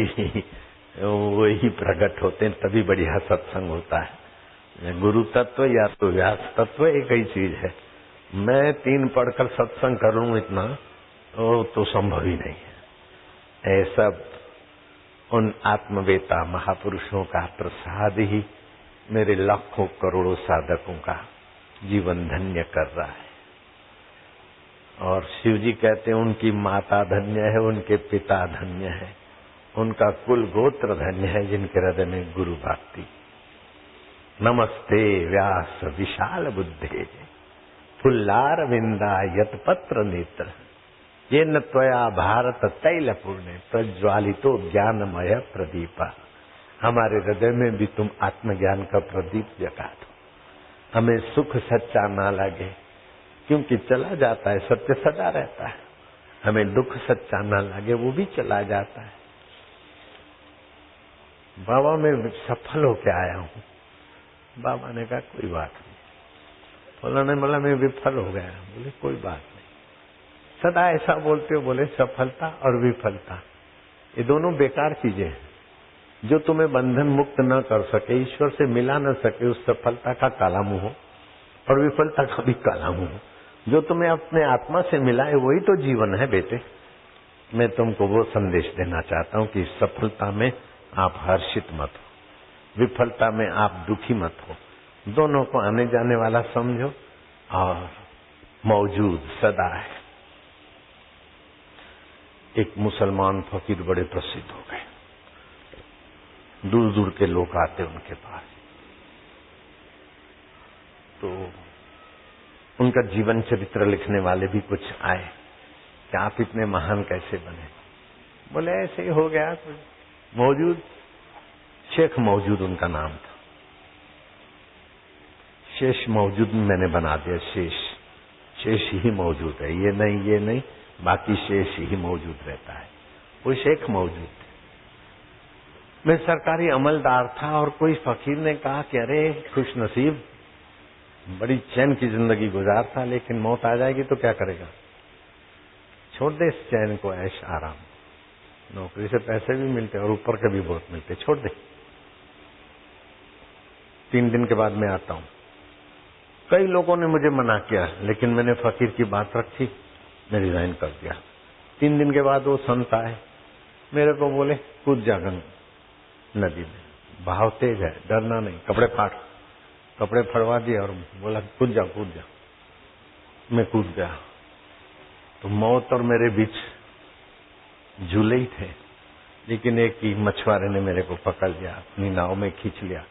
वही प्रकट होते हैं, तभी बढ़िया सत्संग होता है। गुरु तत्व या तो व्यास तत्व एक ही चीज है। मैं 3 पढ़कर सत्संग कर लूं इतना तो संभव ही नहीं है। ऐसा उन आत्मवेता महापुरुषों का प्रसाद ही मेरे लाखों करोड़ों साधकों का जीवन धन्य कर रहा है। और शिव जी कहते हैं उनकी माता धन्य है, उनके पिता धन्य है, उनका कुल गोत्र धन्य है जिनके हृदय में गुरु भक्ति। नमस्ते व्यास विशाल बुद्धे फुल्लार विंदा यतपत्र नेत्र ये न त्वया भारत तैल पूर्णे प्रज्वालितो ज्ञानमय प्रदीपा। हमारे हृदय में भी तुम आत्मज्ञान का प्रदीप जगा दो। हमें सुख सच्चा ना लगे, क्योंकि चला जाता है, सत्य सदा रहता है। हमें दुख सच्चा ना लगे, वो भी चला जाता है। बाबा मैं सफल होके आया हूं। बाबा ने कहा कोई बात नहीं। फलाना ने बोला मैं विफल हो गया। बोले कोई बात नहीं। सदा ऐसा बोलते हो। बोले सफलता और विफलता ये दोनों बेकार चीजें हैं। जो तुम्हें बंधन मुक्त न कर सके, ईश्वर से मिला न सके, उस सफलता का काला मुंह हो और विफलता का भी काला मुंह हो। जो तुम्हें अपने आत्मा से मिला है वही तो जीवन है बेटे। मैं तुमको वो संदेश देना चाहता हूं कि सफलता में आप हर्षित मत हो, विफलता में आप दुखी मत हो। दोनों को आने जाने वाला समझो और मौजूद सदा है। एक मुसलमान फकीर बड़े प्रसिद्ध हो गए, दूर दूर के लोग आते उनके पास। तो उनका जीवन चरित्र लिखने वाले भी कुछ आए कि आप इतने महान कैसे बने। बोले ऐसे ही हो गया। मौजूद शेख मौजूद उनका नाम था। शेष मौजूद मैंने बना दिया। शेष ही मौजूद है, ये नहीं बाकी शेष ही मौजूद रहता है। वो शेख मौजूद है। मैं सरकारी अमलदार था और कोई फकीर ने कहा कि अरे खुश नसीब, बड़ी चैन की जिंदगी गुजारता, लेकिन मौत आ जाएगी तो क्या करेगा? छोड़ दे इस चैन को, ऐश आराम, नौकरी से पैसे भी मिलते और ऊपर के भी बहुत मिलते, छोड़ दे। 3 दिन के बाद मैं आता हूं। कई लोगों ने मुझे मना किया, लेकिन मैंने फकीर की बात रखी, मैं रिजाइन कर दिया। 3 दिन के बाद वो संत आए, मेरे को बोले कूद जा नदी में, बहाव तेज है, डरना नहीं, कपड़े फाड़। कपड़े फड़वा दिए और बोला कूद जा कूद जा। मैं कूद गया तो मौत और मेरे बीच झूले ही थे, लेकिन एक ही मछुआरे ने मेरे को पकड़ लिया, अपनी नाव में खींच लिया,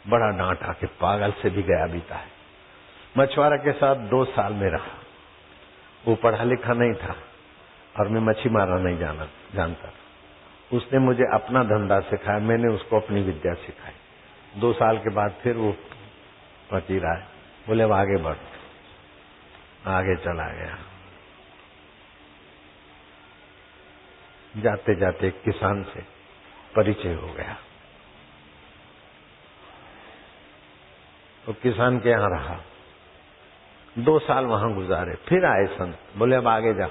बड़ा डांटा कि पागल से भी गया बीता है। मछुआरे के साथ 2 साल में रहा। वो पढ़ा लिखा नहीं था और मैं मच्छी मारना नहीं जानता। उसने मुझे अपना धंधा सिखाया, मैंने उसको अपनी विद्या सिखाई। 2 साल के बाद फिर वो फकीर आए, बोले अब आगे बढ़। आगे चला गया। जाते जाते एक किसान से परिचय हो गया, तो किसान के यहां रहा, 2 साल वहां गुजारे। फिर आए संत, बोले अब आगे जा।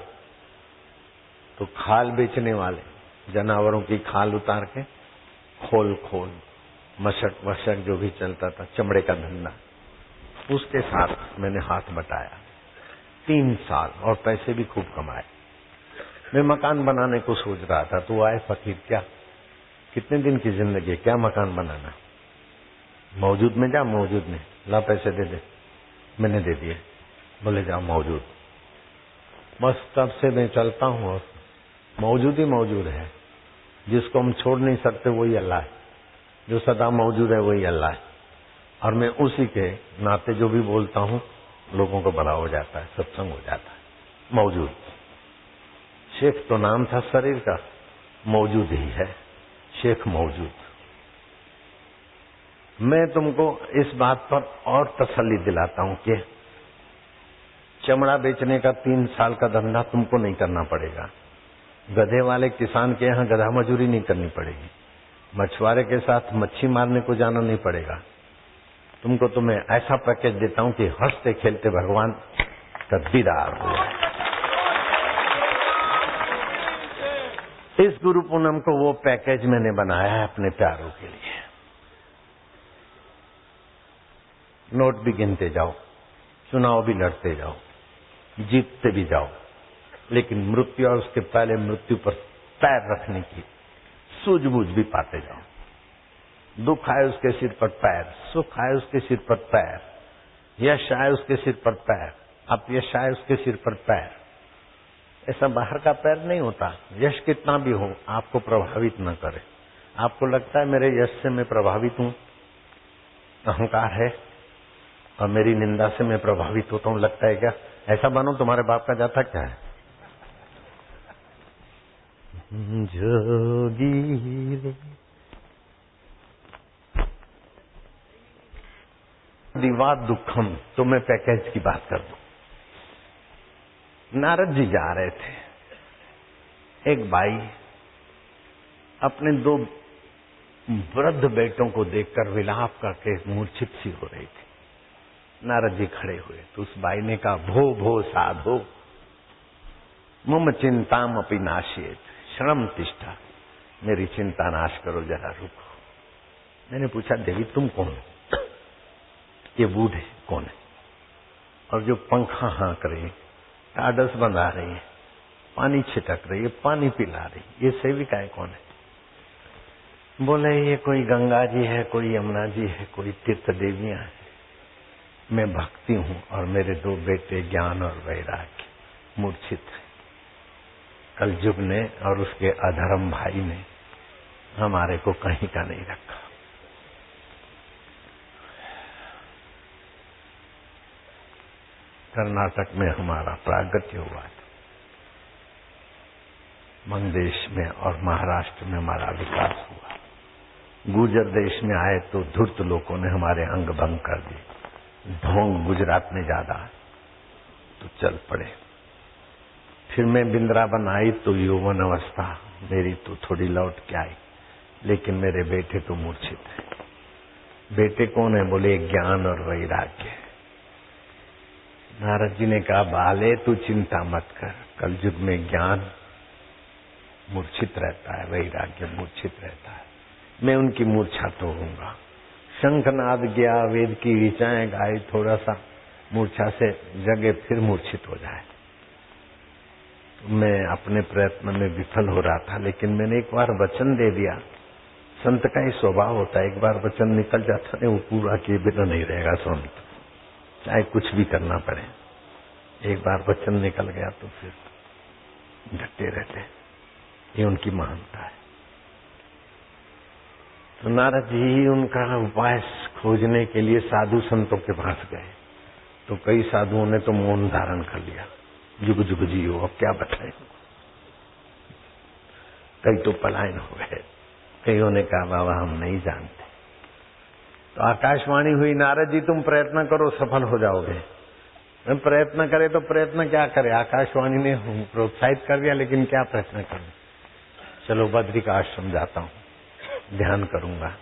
तो खाल बेचने वाले, जानवरों की खाल उतार के खोल मशक वशक जो भी चलता था, चमड़े का धंधा, उसके साथ मैंने हाथ बटाया 3 साल और पैसे भी खूब कमाए। मैं मकान बनाने को सोच रहा था, तो आए फकीर, क्या कितने दिन की जिंदगी है, क्या मकान बनाना? मौजूद में जा, मौजूद में ला पैसे दे दे। मैंने दे दिए। बोले जाओ मौजूद। बस तब से मैं चलता हूँ और मौजूद ही मौजूद है। जिसको हम छोड़ नहीं सकते वही अल्लाह है, जो सदा मौजूद है वही अल्लाह है। और मैं उसी के नाते जो भी बोलता हूँ लोगों को बड़ा हो जाता है, सत्संग हो जाता है। मौजूद, शेख तो नाम था शरीर का, मौजूद ही है शेख मौजूद। मैं तुमको इस बात पर और तसल्ली दिलाता हूं कि चमड़ा बेचने का 3 साल का धंधा तुमको नहीं करना पड़ेगा। गधे वाले किसान के यहाँ गधा मजूरी नहीं करनी पड़ेगी। मछुआरे के साथ मच्छी मारने को जाना नहीं पड़ेगा तुमको। तो मैं ऐसा पैकेज देता हूं कि हंसते खेलते भगवान का दीदार हो जाए। इस गुरु पूनम को वो पैकेज मैंने बनाया है अपने प्यारों के लिए। नोट भी गिनते जाओ, चुनाव भी लड़ते जाओ, जीतते भी जाओ, लेकिन मृत्यु और उसके पहले मृत्यु पर पैर रखने की सूझबूझ भी पाते जाओ। दुख आए उसके सिर पर पैर, सुख आए उसके सिर पर पैर, यश आए उसके सिर पर पैर, अपयश आए उसके सिर पर पैर। ऐसा बाहर का पैर नहीं होता। यश कितना भी हो आपको प्रभावित न करे। आपको लगता है मेरे यश से मैं प्रभावित हूं, अहंकार है, और मेरी निंदा से मैं प्रभावित होता हूं, लगता है क्या? ऐसा बनो, तुम्हारे बाप का जाता क्या है? जोगी रे दिवा दुखम। तो मैं पैकेज की बात कर दूं। नारद जी जा रहे थे। एक बाई अपने 2 वृद्ध बेटों को देखकर विलाप करके मूर्छित सी हो रही थी। नारद जी खड़े हुए तो उस बाई ने कहा, भो भो साधो मम चिंताम अपि नाशयेत श्रम तिष्ठा। मेरी चिंता नाश करो, जरा रुको। मैंने पूछा, देवी तुम कौन हो? ये बूढ़े कौन है? और जो पंखा हाँक रही है, आडस बंधा रही है, पानी छिटक रही है, पानी पिला रही, ये सेविकाएं कौन है? बोले ये कोई गंगा जी है, कोई यमुना जी है, कोई तीर्थ देवियां हैं। मैं भक्ति हूं और मेरे 2 बेटे ज्ञान और वैराग्य मूर्छित है। कल युग ने और उसके अधर्म भाई ने हमारे को कहीं का नहीं रखा। कर्नाटक में हमारा प्रागट्य हुआ, मंगदेश में और महाराष्ट्र में हमारा विकास हुआ। गुर्जर देश में आए तो धूर्त लोगों ने हमारे अंग भंग कर दिए। ढोंग गुजरात में ज्यादा तो चल पड़े। फिर मैं वृंदावन आई तो यौवन अवस्था मेरी तो थोड़ी लौट के आई, लेकिन मेरे बेटे तो मूर्छित है। बेटे कौन है? बोले ज्ञान और वैराग्य। नारद जी ने कहा बाले तू चिंता मत कर, कलयुग में ज्ञान मूर्छित रहता है, वैराग्य मूर्छित रहता है, मैं उनकी मूर्छा तोड़ूंगा। शंखनाद गया, वेद की ऋचाएं गाई, थोड़ा सा मूर्छा से जगे फिर मूर्छित हो जाए। तो मैं अपने प्रयत्न में विफल हो रहा था, लेकिन मैंने एक बार वचन दे दिया। संत का ही स्वभाव होता है, एक बार वचन निकल जाता है वो पूरा किए बिना नहीं रहेगा संत, चाहे कुछ भी करना पड़े। एक बार वचन निकल गया तो फिर डटे रहते, ये उनकी महानता है। तो नारद जी उनका उपाय खोजने के लिए साधु संतों के पास गए, तो कई साधुओं ने तो मौन धारण कर लिया, जुग जुग जियो, अब क्या बताएं। कई तो पलायन हो गए, कईयों ने कहा बाबा हम नहीं जानते। तो आकाशवाणी हुई, नारद जी तुम प्रयत्न करो सफल हो जाओगे। मैं प्रयत्न करे तो प्रयत्न क्या करे, आकाशवाणी ने प्रोत्साहित कर दिया, लेकिन क्या प्रयत्न करूं। चलो बद्री का आश्रम जाता हूं, ध्यान करूंगा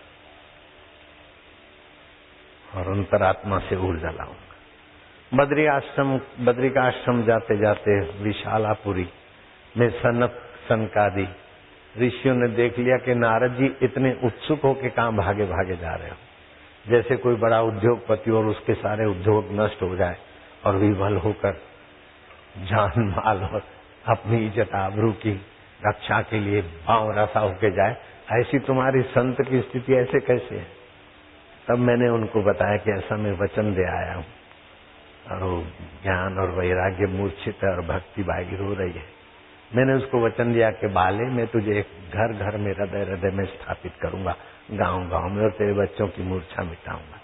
और अंतरात्मा से ऊर्जा लाऊंगा। बद्री का आश्रम जाते जाते विशालापुरी में सनक सनकादि ऋषियों ने देख लिया कि नारद जी इतने उत्सुक होकर कहां भागे भागे जा रहे हो, जैसे कोई बड़ा उद्योगपति और उसके सारे उद्योग नष्ट हो जाए और विफल होकर जान माल और अपनी इज्जत आबरू की रक्षा के लिए भाव रसा होके जाए, ऐसी तुम्हारी संत की स्थिति ऐसे कैसे है। तब मैंने उनको बताया कि ऐसा मैं वचन दे आया हूं, और ज्ञान और वैराग्य मूर्छित है और भक्ति बागी रो रही है। मैंने उसको वचन दिया कि बाले मैं तुझे एक घर घर में हृदय हृदय में स्थापित करूंगा, गांव गांव में, और तेरे बच्चों की मूर्छा मिटाऊंगा।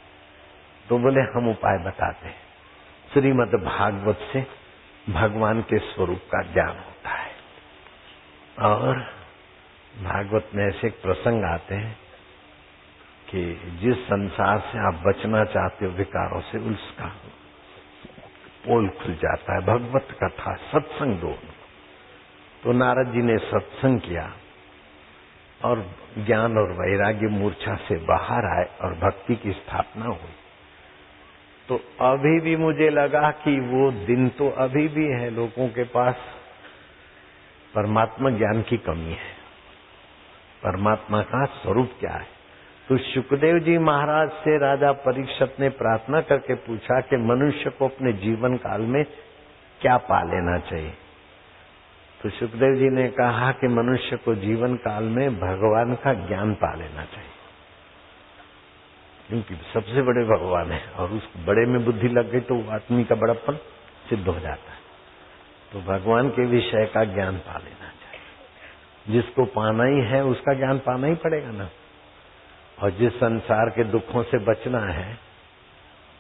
तो बोले हम उपाय बताते हैं। श्रीमद् भागवत से भगवान के स्वरूप का ज्ञान होता है, और भागवत में ऐसे एक प्रसंग आते हैं कि जिस संसार से आप बचना चाहते हो विकारों से, उसका पोल खुल जाता है। भगवत कथा सत्संग दोनों। तो नारद जी ने सत्संग किया और ज्ञान और वैराग्य मूर्छा से बाहर आए और भक्ति की स्थापना हुई। तो अभी भी मुझे लगा कि वो दिन तो अभी भी है, लोगों के पास परमात्मा ज्ञान की कमी है, परमात्मा का स्वरूप क्या है। तो सुखदेव जी महाराज से राजा परीक्षित ने प्रार्थना करके पूछा कि मनुष्य को अपने जीवन काल में क्या पा लेना चाहिए। तो सुखदेव जी ने कहा कि मनुष्य को जीवन काल में भगवान का ज्ञान पा लेना चाहिए, क्योंकि सबसे बड़े भगवान है, और उस बड़े में बुद्धि लग गई तो आदमी का बड़प्पन सिद्ध हो जाता है। तो भगवान के विषय का ज्ञान पा लेना चाहिए। जिसको पाना ही है उसका ज्ञान पाना ही पड़ेगा ना, और जिस संसार के दुखों से बचना है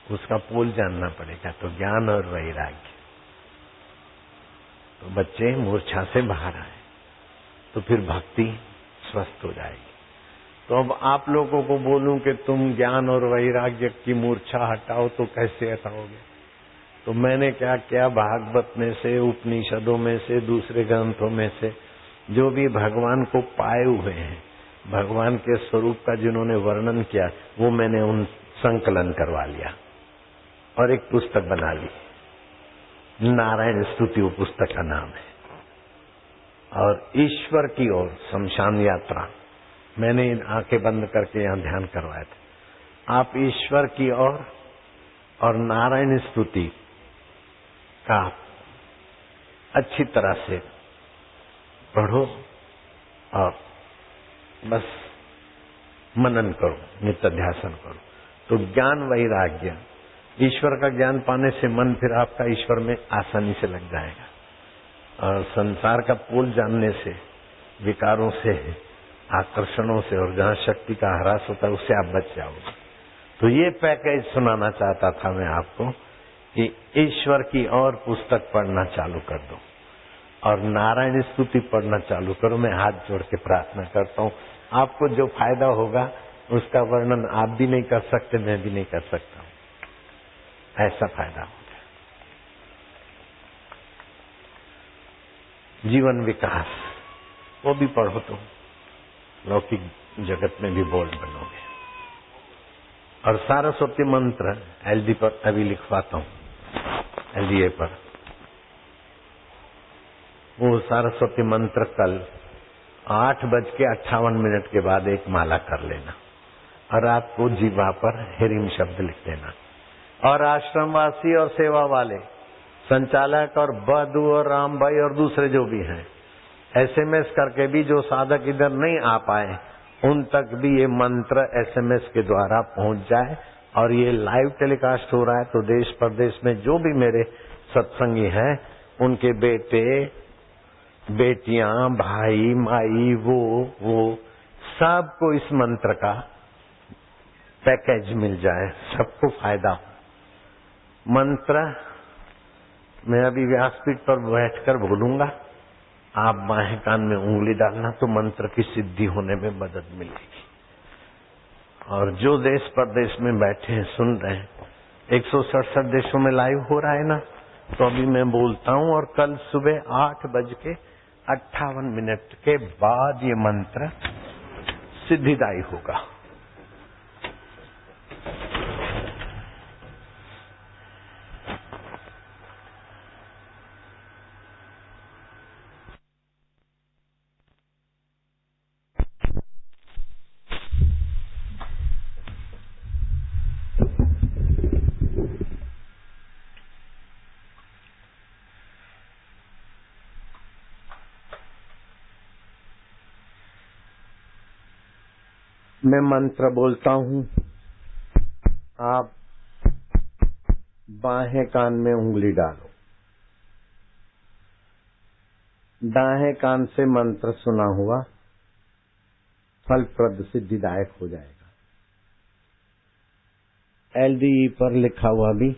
उसका पोल जानना पड़ेगा। तो ज्ञान और वैराग्य। तो बच्चे मूर्छा से बाहर आए तो फिर भक्ति स्वस्थ हो जाएगी। तो अब आप लोगों को बोलूं कि तुम ज्ञान और वैराग्य की मूर्छा हटाओ, तो कैसे हटाओगे। तो मैंने क्या किया, भागवत में से, उपनिषदों में से, दूसरे ग्रंथों में से जो भी भगवान को पाए हुए हैं, भगवान के स्वरूप का जिन्होंने वर्णन किया, वो मैंने उन संकलन करवा लिया और एक पुस्तक बना ली। नारायण स्तुति वो पुस्तक का नाम है। और ईश्वर की ओर शमशान यात्रा, मैंने आंखें बंद करके यहाँ ध्यान करवाया था। आप ईश्वर की ओर और नारायण स्तुति का अच्छी तरह से पढ़ो और बस मनन करो, नित्य ध्यासन करो। तो ज्ञान वैराग्य, ईश्वर का ज्ञान पाने से मन फिर आपका ईश्वर में आसानी से लग जाएगा, और संसार का पोल जानने से, विकारों से, आकर्षणों से, और जहां शक्ति का ह्रास होता है उससे आप बच जाओगे। तो ये पैकेज सुनाना चाहता था मैं आपको कि ईश्वर की और पुस्तक पढ़ना चालू कर दो और नारायण स्तुति पढ़ना चालू करो। मैं हाथ जोड़ के प्रार्थना करता हूँ, आपको जो फायदा होगा उसका वर्णन आप भी नहीं कर सकते, मैं भी नहीं कर सकता हूँ, ऐसा फायदा होगा। जीवन विकास, वो भी पढ़ो तो लौकिक जगत में भी बोल्ड बनोगे। और सारस्वती मंत्र एलडी पर अभी लिखवाता हूँ, एलडीए पर। वो सारस्वती मंत्र कल 8:58 के बाद एक माला कर लेना और रात को जीवा पर हिरिम शब्द लिख देना। और आश्रमवासी और सेवा वाले संचालक और बधु और राम भाई और दूसरे जो भी हैं, एसएमएस करके भी जो साधक इधर नहीं आ पाए उन तक भी ये मंत्र एसएमएस के द्वारा पहुंच जाए। और ये लाइव टेलीकास्ट हो रहा है तो देश प्रदेश में जो भी मेरे सत्संगी हैं उनके बेटे बेटियां भाई माई वो सबको इस मंत्र का पैकेज मिल जाए, सबको फायदा हो। मंत्र मैं अभी व्यासपीठ पर बैठकर बोलूंगा, आप बाएं कान में उंगली डालना तो मंत्र की सिद्धि होने में मदद मिलेगी। और जो देश प्रदेश में बैठे हैं सुन रहे हैं, 167 देशों में लाइव हो रहा है ना, तो अभी मैं बोलता हूं और कल सुबह 8:58 के बाद ये मंत्र सिद्धिदायी होगा। मैं मंत्र बोलता हूं, आप बाएं कान में उंगली डालो, दाएं कान से मंत्र सुना हुआ फलप्रद सिद्धिदायक हो जाएगा। एलडीई पर लिखा हुआ भी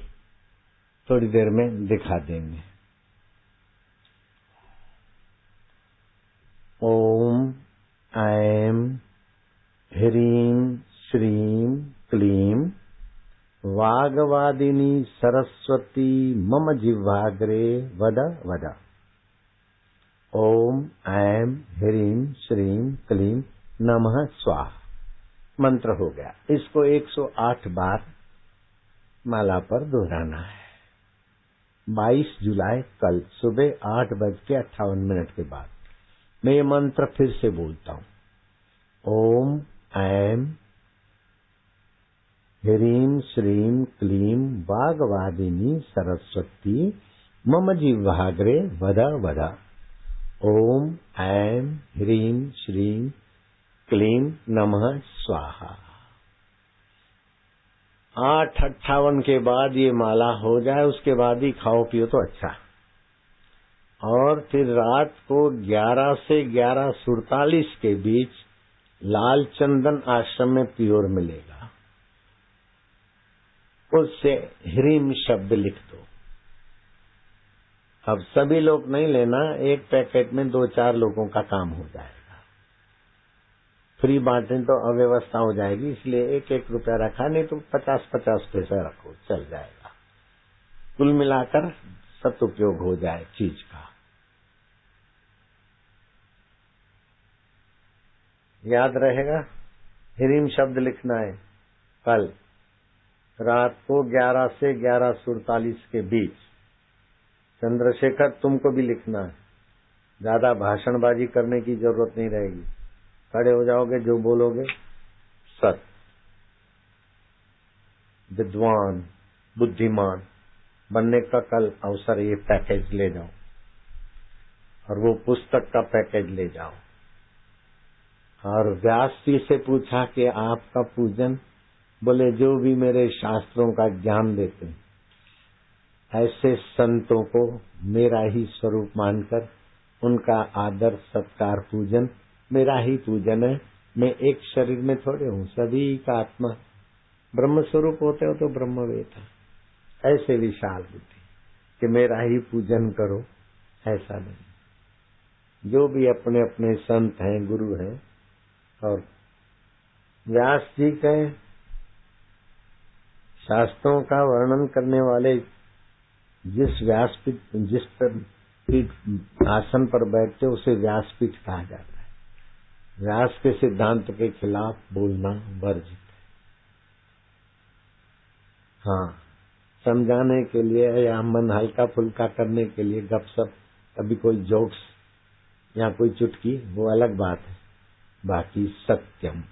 थोड़ी देर में दिखा देंगे। ओम ऐं ह्रीं श्रीं क्लीं वागवादिनी सरस्वती मम जिह्वाग्रे वद वद। ओम ऐं ह्रीं श्रीं क्लीं नमः स्वाहा। मंत्र हो गया। इसको 108 बार माला पर दोहराना है। 22 जुलाई कल सुबह 8:58 के बाद मैं ये मंत्र फिर से बोलता हूँ। ओम ऐं ह्रीं श्रीं क्लीं वागवादिनी सरस्वती मम जिह्वाग्रे वद वद। ओम ऐं ह्रीं श्रीं क्लीं नमः स्वाहा। 8:58 के बाद ये माला हो जाए, उसके बाद ही खाओ पियो तो अच्छा। और फिर रात को 11 से 11:47 के बीच लाल चंदन आश्रम में प्योर मिलेगा, उससे ह्रीम शब्द लिख दो। अब सभी लोग नहीं लेना, एक पैकेट में 2-4 लोगों का काम हो जाएगा। फ्री बांटें तो अव्यवस्था हो जाएगी, इसलिए 1-1 रुपया रखा, नहीं तो 50-50 पैसा रखो, चल जाएगा। कुल मिलाकर सदुपयोग हो जाए चीज का। याद रहेगा, ह्रीम शब्द लिखना है कल रात को 11 से 11:47 के बीच। चंद्रशेखर तुमको भी लिखना है, ज्यादा भाषणबाजी करने की जरूरत नहीं रहेगी। खड़े हो जाओगे, जो बोलोगे सत, विद्वान बुद्धिमान बनने का कल अवसर। ये पैकेज ले जाओ और वो पुस्तक का पैकेज ले जाओ। और व्यास जी से पूछा कि आपका पूजन, बोले जो भी मेरे शास्त्रों का ज्ञान देते हैं ऐसे संतों को मेरा ही स्वरूप मानकर उनका आदर सत्कार पूजन मेरा ही पूजन है। मैं एक शरीर में थोड़े हूँ, सभी का आत्मा ब्रह्म स्वरूप होते हो तो ब्रह्मवेद है। ऐसे विशाल बुद्धि कि मेरा ही पूजन करो, ऐसा नहीं। जो भी अपने अपने संत हैं, गुरु हैं, और व्यास जी के शास्त्रों का वर्णन करने वाले जिस पीठ आसन पर बैठते उसे व्यासपीठ कहा जाता है। व्यास के सिद्धांत के खिलाफ बोलना वर्जित है। हाँ, समझाने के लिए या मन हल्का फुल्का करने के लिए गपशप, कभी कोई जोक्स या कोई चुटकी, वो अलग बात है। बाकी सत्यम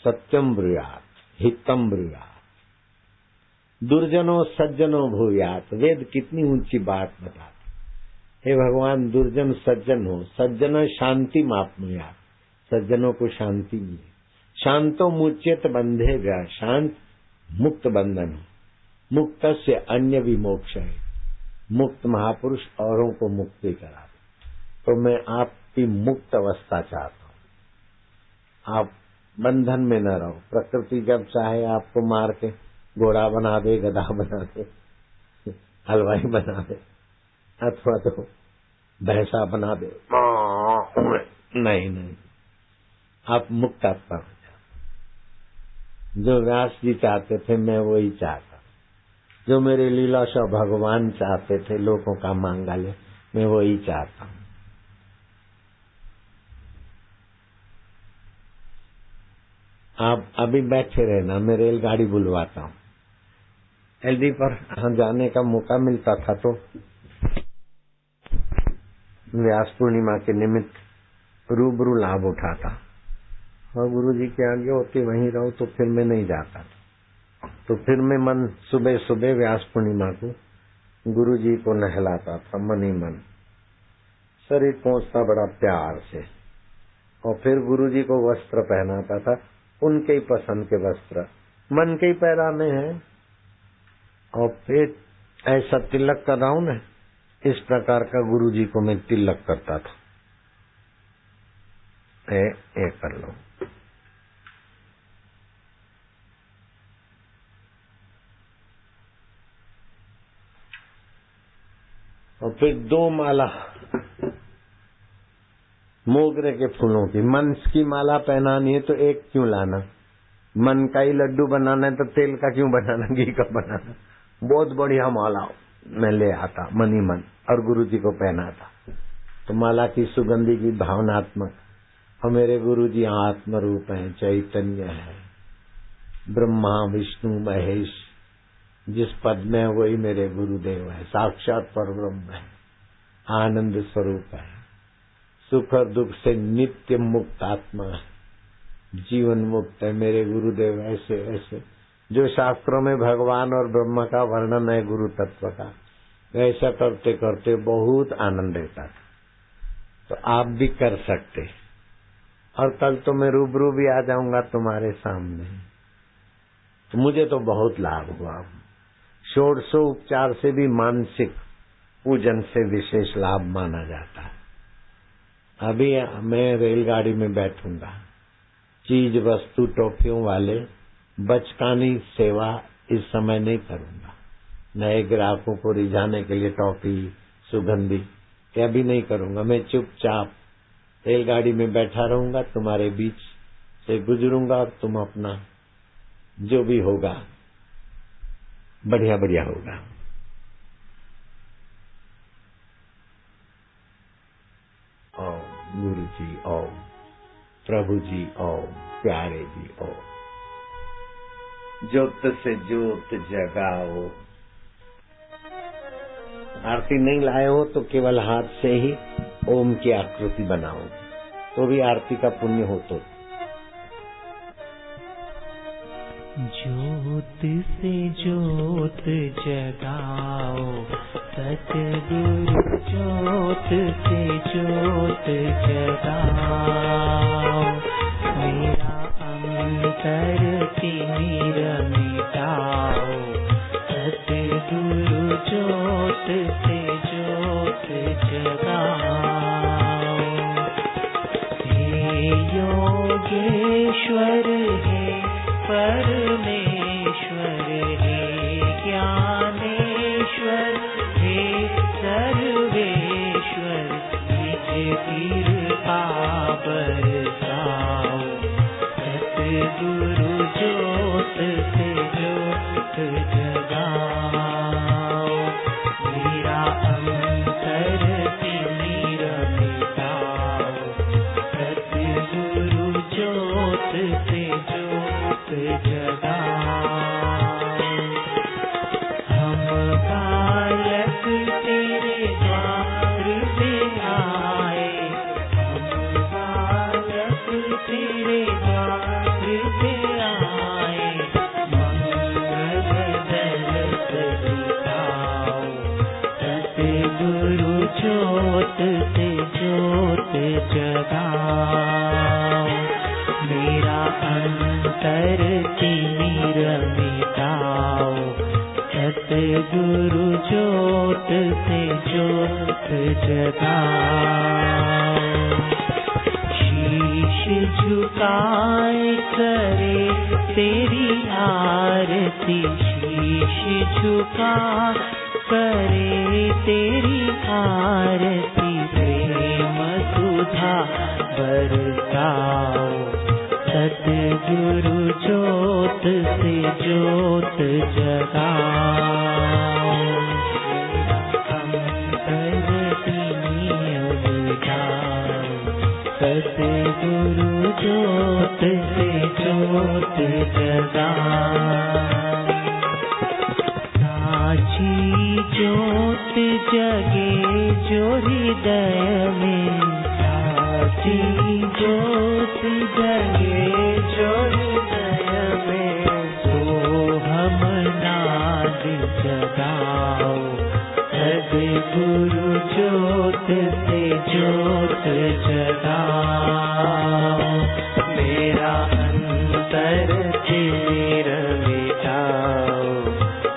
सत्यम ब्रूयात हितम ब्रूयात दुर्जनो सज्जनो भूयात। वेद कितनी ऊंची बात बताते। हे भगवान, दुर्जन सज्जन हो, सज्जन शांति मापनुयात, सज्जनों को शांति मिले। शांतो मुच्यत बंधे व्या, शांत मुक्त बंधन हो। मुक्त से अन्य विमोक्ष है। मुक्त महापुरुष औरों को मुक्ति करा दे। तो मैं आपकी मुक्त अवस्था चाहता हूँ। आप बंधन में न रहो। प्रकृति जब चाहे आपको मार के घोड़ा बना दे, गधा बना दे, हलवाई बना दे, अथवा तो भैंसा बना दे। नहीं नहीं, आप मुक्त आत्मा हो जाओ। जो व्यास जी चाहते थे मैं वही चाहता। जो मेरे लीलाशाह भगवान चाहते थे, लोगों का मांगल्य, मैं वही चाहता हूँ। आप अभी बैठे रहना, मैं रेलगाड़ी बुलवाता हूँ। एलडी पर जाने का मौका मिलता था तो व्यास पूर्णिमा के निमित्त रूबरू लाभ उठाता, और गुरु जी के आगे होते वहीं रहो तो फिर मैं नहीं जाता। तो फिर मैं मन सुबह सुबह व्यास पूर्णिमा को गुरु जी को नहलाता था, मन ही मन। शरीर पहुंचता बड़ा प्यार से, और फिर गुरु जी को वस्त्र पहनाता था, उनके ही पसंद के वस्त्र, मन के ही पहराने हैं। और फिर ऐसा तिलक कर रहा हूं ना, इस प्रकार का गुरु जी को मैं तिलक करता था। ए कर लो। और फिर 2 माला मोगरे के फूलों की। मन की माला पहनानी है तो एक क्यों लाना? मन का ही लड्डू बनाना है तो तेल का क्यों बनाना, घी का बनाना? बहुत बढ़िया माला मैं ले आता मन ही मन, और गुरु जी को पहनाता। तो माला की सुगंधी की भावनात्मक, और मेरे गुरु जी आत्म रूप है, चैतन्य है, ब्रह्मा विष्णु महेश, जिस पद में है वही मेरे गुरुदेव है, साक्षात परब्रह्म है, आनंद स्वरूप है, सुख और दुख से नित्य मुक्त आत्मा है, जीवन मुक्त है मेरे गुरुदेव। ऐसे ऐसे जो शास्त्रों में भगवान और ब्रह्म का वर्णन है, गुरु तत्व का, ऐसा करते करते बहुत आनंद रहता था। तो आप भी कर सकते, और कल तो मैं रूबरू भी आ जाऊंगा तुम्हारे सामने। तो मुझे तो बहुत लाभ हुआ। षोडशोपचार से भी मानसिक पूजन से विशेष लाभ माना जाता है। अभी मैं रेलगाड़ी में बैठूंगा, चीज वस्तु टॉफियों वाले बचकानी सेवा इस समय नहीं करूंगा। नए ग्राहकों को रिझाने के लिए टॉफी सुगंधी क्या भी नहीं करूंगा। मैं चुपचाप रेलगाड़ी में बैठा रहूंगा, तुम्हारे बीच से गुजरूंगा, और तुम अपना जो भी होगा बढ़िया बढ़िया होगा। ओम गुरु जी ओम, प्रभु जी ओम, प्यारे जी ओम। ज्योत से ज्योत जगाओ। आरती नहीं लाए हो तो केवल हाथ से ही ओम की आकृति बनाओ, तो भी आरती का पुण्य हो। तो ज्योत से ज्योत जगाओ, सतगुरु ज्योत से ज्योत जगाओ, मेरा अंतर तिमिर मिटाओ, सतगुरु ज्योत से ज्योत जगाओ। हे योगेश्वर हे परमेश्वर हे ज्ञानेश्वर हे सर्वेश्वर, निज कृपा बरसाओ, सतगुरु ज्योत से सतगुरु ज्योत से ज्योत जगाओ। शीश झुकाए करे तेरी आरती, शीश झुका करे तेरी आरती। प्रेम सुधा बरसाओ, सतगुरु ज्योत से ज्योत जगाओ। अंतरतीय बुझाओ, सतगुरु ज्योत से ज्योत जगाओ। साची ज्योत जगे जो हृदय में, साची ज्योत जगे जो हृदय में। तो हम नाद जगाओ, सद्गुरु ज्योत से ज्योत जगाओ। मेरा अंतर तिमिर मिटाओ,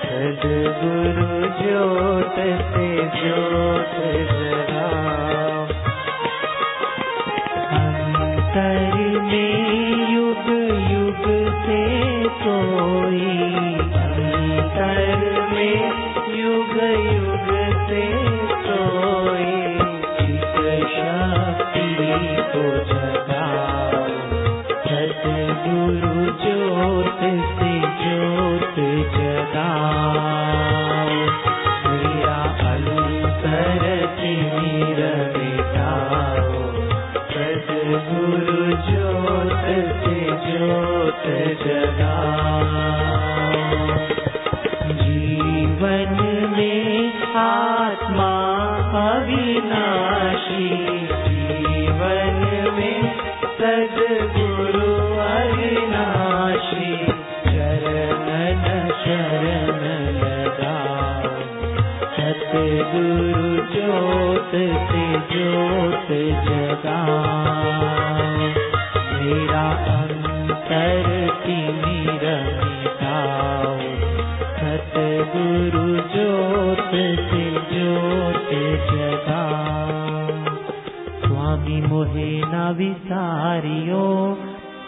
सद्गुरु ज्योत से ज्योत जगाओ। अंतर में युग युग से कोई, अंतर में युग युग से कोई। चित शक्ति को जगाओ, सद्गुरु ज्योत से ज्योत जगाओ। मेरा अंतर तिमिर मिटाओ, सद्गुरु ज्योत से ज्योत जगाओ। जीवन में आत्मा अविनाशी, जीवन में सद्गुरु अविनाशी। शरण शरण लगाओ, सद्गुरु ज्योत से ज्योत जगाओ। मेरा अंतर तिमिर मिटाओ, सद्गुरु ज्योत से ज्योत जगाओ। स्वामी मोहे ना विसारियो,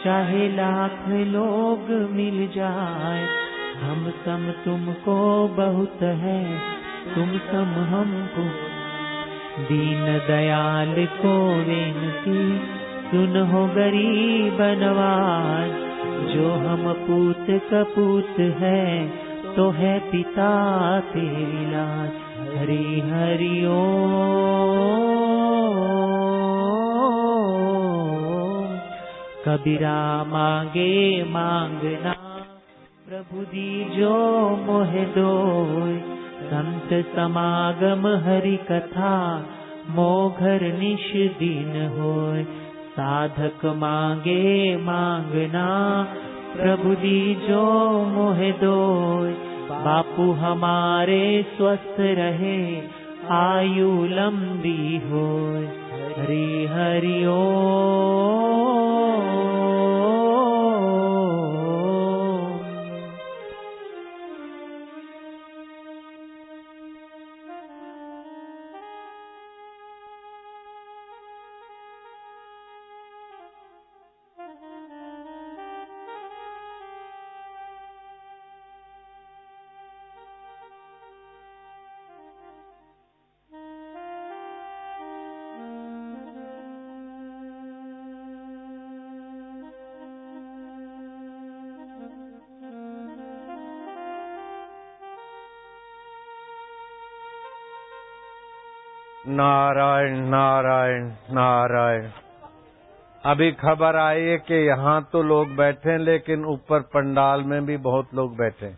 चाहे लाख लोग मिल जाए। हम सम तुमको बहुत है, तुम सम हमको। दीन दयाल को विनती, सुनो गरीब नवाज। जो हम पूत कपूत है, तो है पिता तेरी लाज। हरि हरि ओम। कबीरा मांगे मांगना, प्रभु दीजो मोहे दोय। संत समागम हरि कथा, मोघर निश दिन होय। साधक मांगे मांगना, प्रभु दीजो मोहे दोय। बापू हमारे स्वस्थ रहे, आयु लंबी होय। हरि हरि ओम। नारायण नारायण नारायण। अभी खबर आई है कि यहाँ तो लोग बैठे, लेकिन ऊपर पंडाल में भी बहुत लोग बैठे।